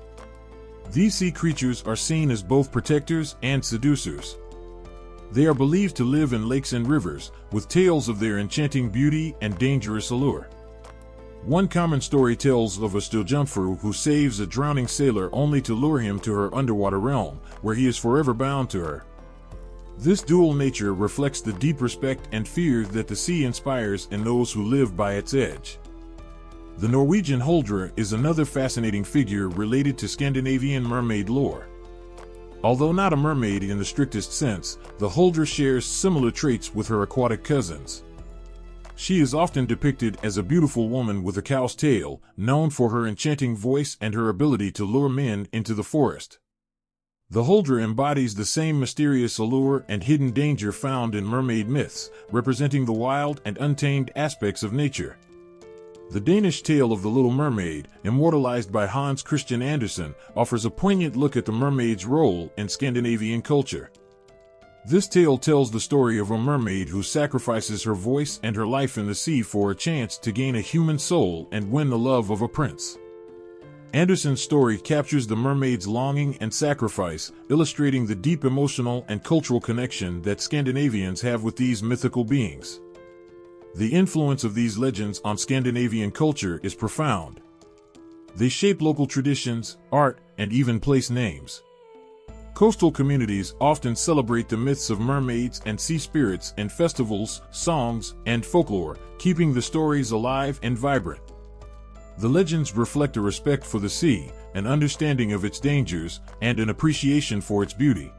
These sea creatures are seen as both protectors and seducers. They are believed to live in lakes and rivers, with tales of their enchanting beauty and dangerous allure. One common story tells of a Stiljumpfru who saves a drowning sailor only to lure him to her underwater realm, where he is forever bound to her. This dual nature reflects the deep respect and fear that the sea inspires in those who live by its edge. The Norwegian Huldra is another fascinating figure related to Scandinavian mermaid lore. Although not a mermaid in the strictest sense, the Huldra shares similar traits with her aquatic cousins. She is often depicted as a beautiful woman with a cow's tail, known for her enchanting voice and her ability to lure men into the forest. The Huldra embodies the same mysterious allure and hidden danger found in mermaid myths, representing the wild and untamed aspects of nature. The Danish tale of the Little Mermaid, immortalized by Hans Christian Andersen, offers a poignant look at the mermaid's role in Scandinavian culture. This tale tells the story of a mermaid who sacrifices her voice and her life in the sea for a chance to gain a human soul and win the love of a prince. Andersen's story captures the mermaid's longing and sacrifice, illustrating the deep emotional and cultural connection that Scandinavians have with these mythical beings. The influence of these legends on Scandinavian culture is profound. They shape local traditions, art, and even place names. Coastal communities often celebrate the myths of mermaids and sea spirits in festivals, songs, and folklore, keeping the stories alive and vibrant. The legends reflect a respect for the sea, an understanding of its dangers, and an appreciation for its beauty.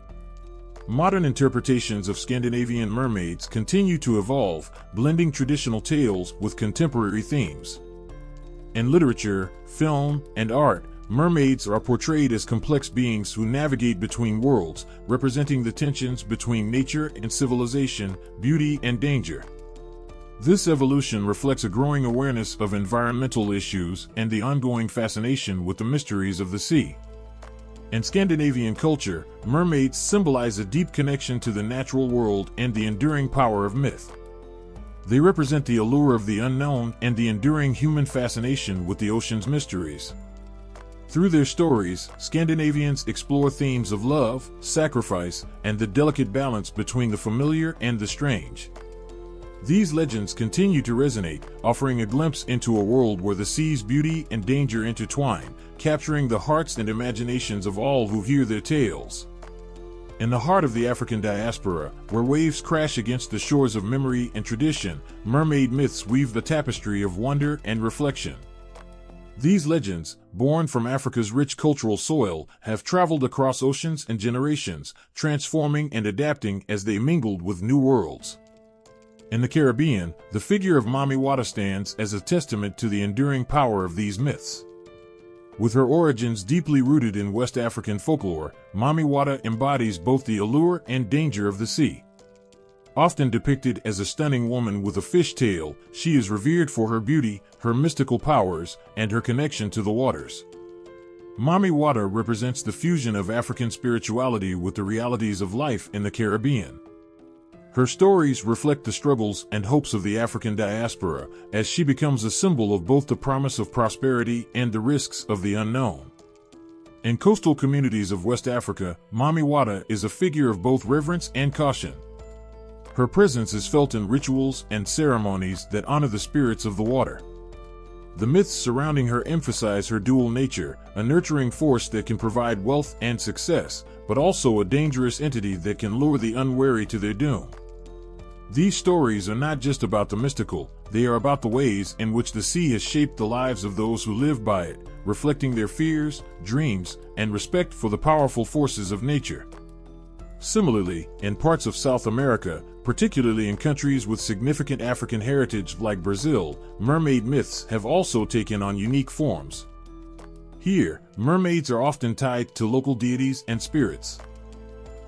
Modern interpretations of Scandinavian mermaids continue to evolve, blending traditional tales with contemporary themes. In literature, film, and art, mermaids are portrayed as complex beings who navigate between worlds, representing the tensions between nature and civilization, beauty and danger. This evolution reflects a growing awareness of environmental issues and the ongoing fascination with the mysteries of the sea. In Scandinavian culture, mermaids symbolize a deep connection to the natural world and the enduring power of myth. They represent the allure of the unknown and the enduring human fascination with the ocean's mysteries. Through their stories, Scandinavians explore themes of love, sacrifice, and the delicate balance between the familiar and the strange. These legends continue to resonate, offering a glimpse into a world where the sea's beauty and danger intertwine, capturing the hearts and imaginations of all who hear their tales. In the heart of the African diaspora, where waves crash against the shores of memory and tradition, mermaid myths weave the tapestry of wonder and reflection. These legends, born from Africa's rich cultural soil, have traveled across oceans and generations, transforming and adapting as they mingled with new worlds. In the Caribbean, the figure of Mami Wata stands as a testament to the enduring power of these myths. With her origins deeply rooted in West African folklore, Mami Wata embodies both the allure and danger of the sea. Often depicted as a stunning woman with a fish tail, she is revered for her beauty, her mystical powers, and her connection to the waters. Mami Wata represents the fusion of African spirituality with the realities of life in the Caribbean. Her stories reflect the struggles and hopes of the African diaspora, as she becomes a symbol of both the promise of prosperity and the risks of the unknown. In coastal communities of West Africa, Mami Wata is a figure of both reverence and caution. Her presence is felt in rituals and ceremonies that honor the spirits of the water. The myths surrounding her emphasize her dual nature, a nurturing force that can provide wealth and success, but also a dangerous entity that can lure the unwary to their doom. These stories are not just about the mystical, they are about the ways in which the sea has shaped the lives of those who live by it, reflecting their fears, dreams, and respect for the powerful forces of nature. Similarly, in parts of South America, particularly in countries with significant African heritage like Brazil, mermaid myths have also taken on unique forms. Here, mermaids are often tied to local deities and spirits.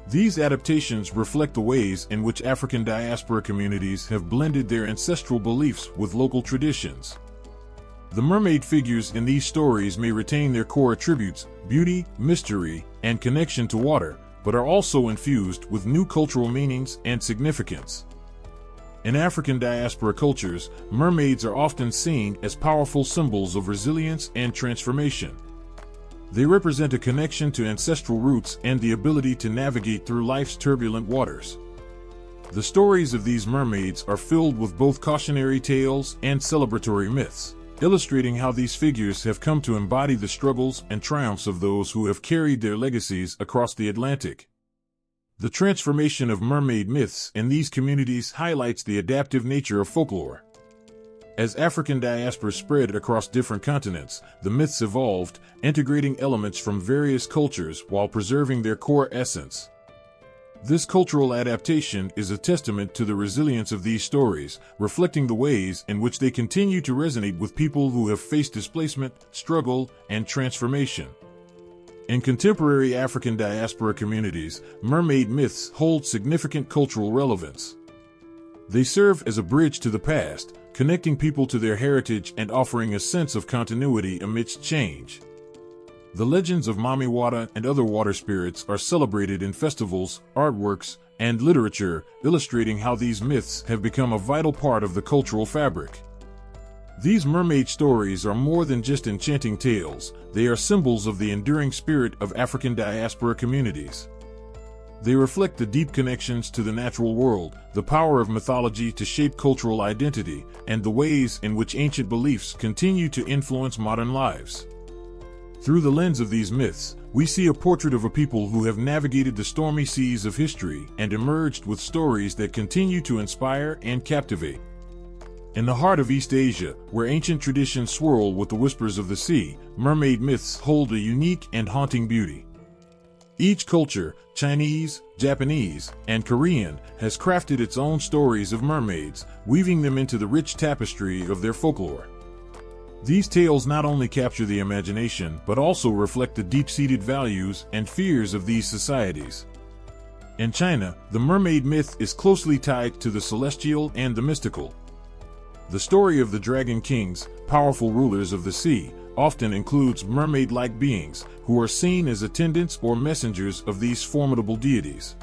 These adaptations reflect the ways in which African diaspora communities have blended their ancestral beliefs with local traditions. The mermaid figures in these stories may retain their core attributes, beauty, mystery, and connection to water, but are also infused with new cultural meanings and significance. In African diaspora cultures, mermaids are often seen as powerful symbols of resilience and transformation. They represent a connection to ancestral roots and the ability to navigate through life's turbulent waters. The stories of these mermaids are filled with both cautionary tales and celebratory myths, illustrating how these figures have come to embody the struggles and triumphs of those who have carried their legacies across the Atlantic. The transformation of mermaid myths in these communities highlights the adaptive nature of folklore. As African diaspora spread across different continents, the myths evolved, integrating elements from various cultures while preserving their core essence. This cultural adaptation is a testament to the resilience of these stories, reflecting the ways in which they continue to resonate with people who have faced displacement, struggle, and transformation. In contemporary African diaspora communities, mermaid myths hold significant cultural relevance. They serve as a bridge to the past, connecting people to their heritage and offering a sense of continuity amidst change. The legends of Mami Wata and other water spirits are celebrated in festivals, artworks, and literature, illustrating how these myths have become a vital part of the cultural fabric. These mermaid stories are more than just enchanting tales, they are symbols of the enduring spirit of African diaspora communities. They reflect the deep connections to the natural world, the power of mythology to shape cultural identity, and the ways in which ancient beliefs continue to influence modern lives. Through the lens of these myths, we see a portrait of a people who have navigated the stormy seas of history and emerged with stories that continue to inspire and captivate. In the heart of East Asia, where ancient traditions swirl with the whispers of the sea, mermaid myths hold a unique and haunting beauty. Each culture, Chinese, Japanese, and Korean, has crafted its own stories of mermaids, weaving them into the rich tapestry of their folklore. These tales not only capture the imagination but also reflect the deep-seated values and fears of these societies. In China, the mermaid myth is closely tied to the celestial and the mystical. The story of the dragon kings, powerful rulers of the sea, often includes mermaid-like beings who are seen as attendants or messengers of these formidable deities.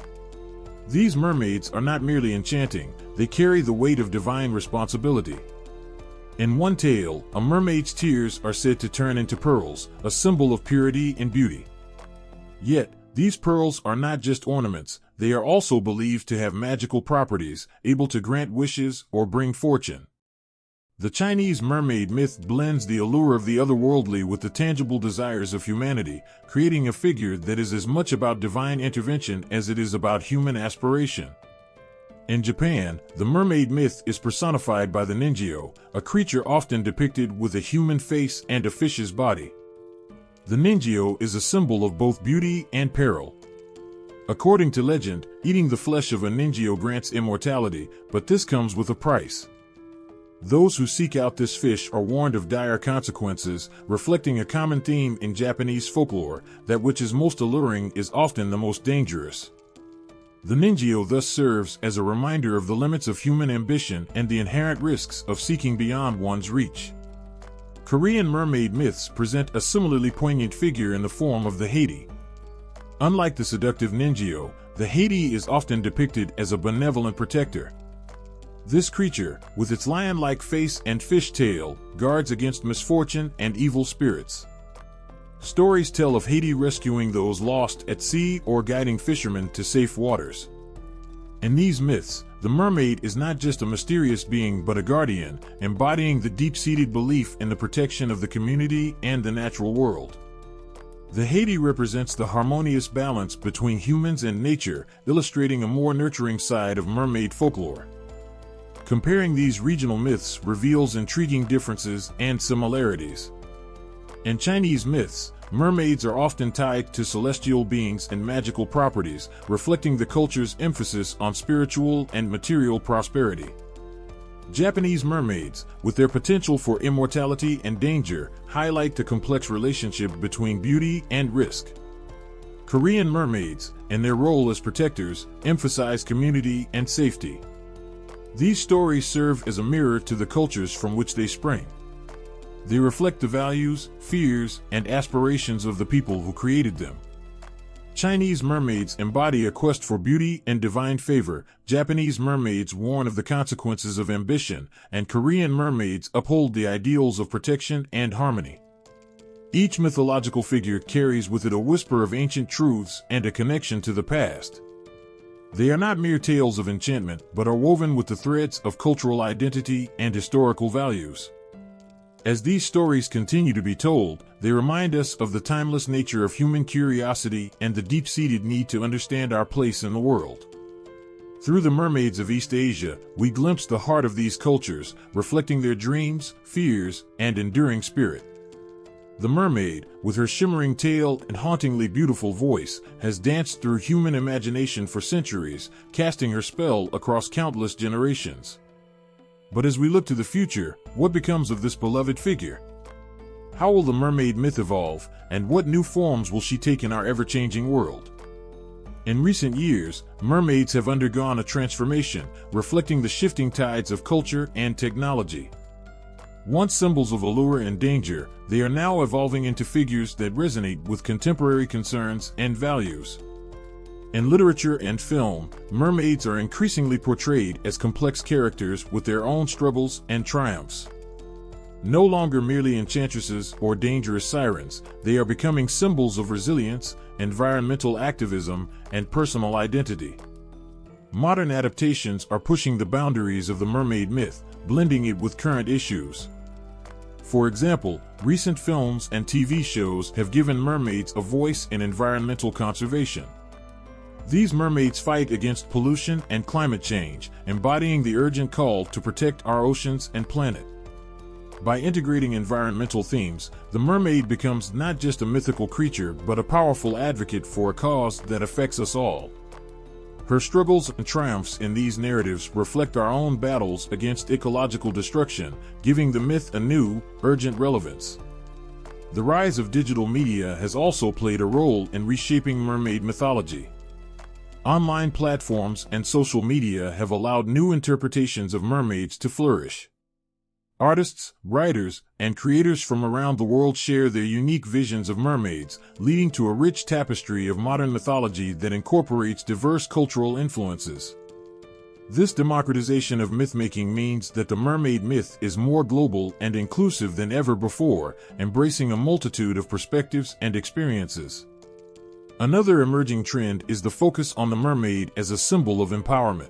These mermaids are not merely enchanting, they carry the weight of divine responsibility. In one tale, a mermaid's tears are said to turn into pearls, a symbol of purity and beauty. Yet, these pearls are not just ornaments, they are also believed to have magical properties, able to grant wishes or bring fortune. The Chinese mermaid myth blends the allure of the otherworldly with the tangible desires of humanity, creating a figure that is as much about divine intervention as it is about human aspiration. In Japan, the mermaid myth is personified by the ningyo, a creature often depicted with a human face and a fish's body. The ningyo is a symbol of both beauty and peril. According to legend, eating the flesh of a ningyo grants immortality, but this comes with a price. Those who seek out this fish are warned of dire consequences, reflecting a common theme in Japanese folklore, that which is most alluring is often the most dangerous. The ningyo thus serves as a reminder of the limits of human ambition and the inherent risks of seeking beyond one's reach. Korean mermaid myths present a similarly poignant figure in the form of the Haiti. Unlike the seductive ningyo, the Haiti is often depicted as a benevolent protector. This creature, with its lion-like face and fish tail, guards against misfortune and evil spirits. Stories tell of Haiti rescuing those lost at sea or guiding fishermen to safe waters. In these myths, the mermaid is not just a mysterious being but a guardian, embodying the deep-seated belief in the protection of the community and the natural world. The Haiti represents the harmonious balance between humans and nature, illustrating a more nurturing side of mermaid folklore. Comparing these regional myths reveals intriguing differences and similarities. In Chinese myths, mermaids are often tied to celestial beings and magical properties, reflecting the culture's emphasis on spiritual and material prosperity. Japanese mermaids, with their potential for immortality and danger, highlight the complex relationship between beauty and risk. Korean mermaids, in their role as protectors, emphasize community and safety. These stories serve as a mirror to the cultures from which they spring. They reflect the values, fears, and aspirations of the people who created them. Chinese mermaids embody a quest for beauty and divine favor, Japanese mermaids warn of the consequences of ambition, and Korean mermaids uphold the ideals of protection and harmony. Each mythological figure carries with it a whisper of ancient truths and a connection to the past. They are not mere tales of enchantment, but are woven with the threads of cultural identity and historical values. As these stories continue to be told, they remind us of the timeless nature of human curiosity and the deep-seated need to understand our place in the world. Through the mermaids of East Asia, we glimpse the heart of these cultures, reflecting their dreams, fears, and enduring spirit. The mermaid, with her shimmering tail and hauntingly beautiful voice, has danced through human imagination for centuries, casting her spell across countless generations. But as we look to the future, what becomes of this beloved figure? How will the mermaid myth evolve, and what new forms will she take in our ever-changing world? In recent years, mermaids have undergone a transformation, reflecting the shifting tides of culture and technology. Once symbols of allure and danger, they are now evolving into figures that resonate with contemporary concerns and values. In literature and film, mermaids are increasingly portrayed as complex characters with their own struggles and triumphs. No longer merely enchantresses or dangerous sirens, they are becoming symbols of resilience, environmental activism, and personal identity. Modern adaptations are pushing the boundaries of the mermaid myth, blending it with current issues. For example, recent films and TV shows have given mermaids a voice in environmental conservation. These mermaids fight against pollution and climate change, embodying the urgent call to protect our oceans and planet. By integrating environmental themes, the mermaid becomes not just a mythical creature but a powerful advocate for a cause that affects us all. Her struggles and triumphs in these narratives reflect our own battles against ecological destruction, giving the myth a new, urgent relevance. The rise of digital media has also played a role in reshaping mermaid mythology. Online platforms and social media have allowed new interpretations of mermaids to flourish. Artists, writers, and creators from around the world share their unique visions of mermaids, leading to a rich tapestry of modern mythology that incorporates diverse cultural influences. This democratization of mythmaking means that the mermaid myth is more global and inclusive than ever before, embracing a multitude of perspectives and experiences. Another emerging trend is the focus on the mermaid as a symbol of empowerment.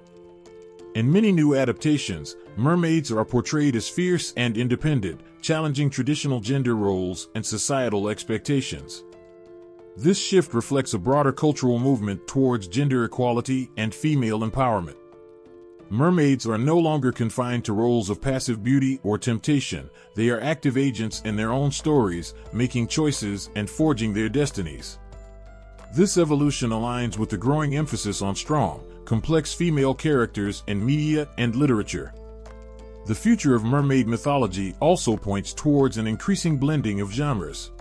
In many new adaptations, mermaids are portrayed as fierce and independent, challenging traditional gender roles and societal expectations. This shift reflects a broader cultural movement towards gender equality and female empowerment. Mermaids are no longer confined to roles of passive beauty or temptation. They are active agents in their own stories, making choices and forging their destinies. This evolution aligns with the growing emphasis on strong, complex female characters in media and literature. The future of mermaid mythology also points towards an increasing blending of genres.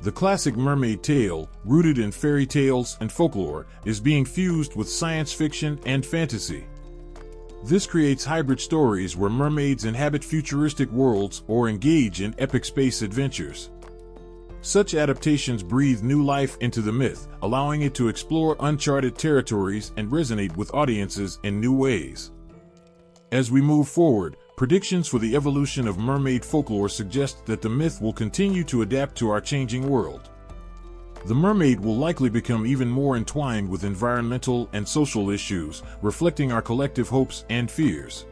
The classic mermaid tale, rooted in fairy tales and folklore, is being fused with science fiction and fantasy. This creates hybrid stories where mermaids inhabit futuristic worlds or engage in epic space adventures. Such adaptations breathe new life into the myth, allowing it to explore uncharted territories and resonate with audiences in new ways. As we move forward, predictions for the evolution of mermaid folklore suggest that the myth will continue to adapt to our changing world. The mermaid will likely become even more entwined with environmental and social issues, reflecting our collective hopes and fears.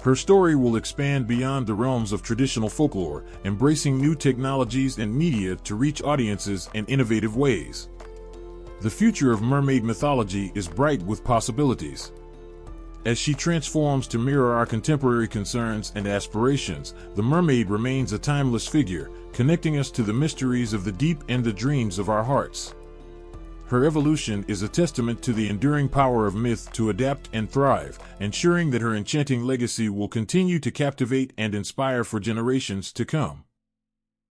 Her story will expand beyond the realms of traditional folklore, embracing new technologies and media to reach audiences in innovative ways. The future of mermaid mythology is bright with possibilities. As she transforms to mirror our contemporary concerns and aspirations, the mermaid remains a timeless figure, connecting us to the mysteries of the deep and the dreams of our hearts. Her evolution is a testament to the enduring power of myth to adapt and thrive, ensuring that her enchanting legacy will continue to captivate and inspire for generations to come.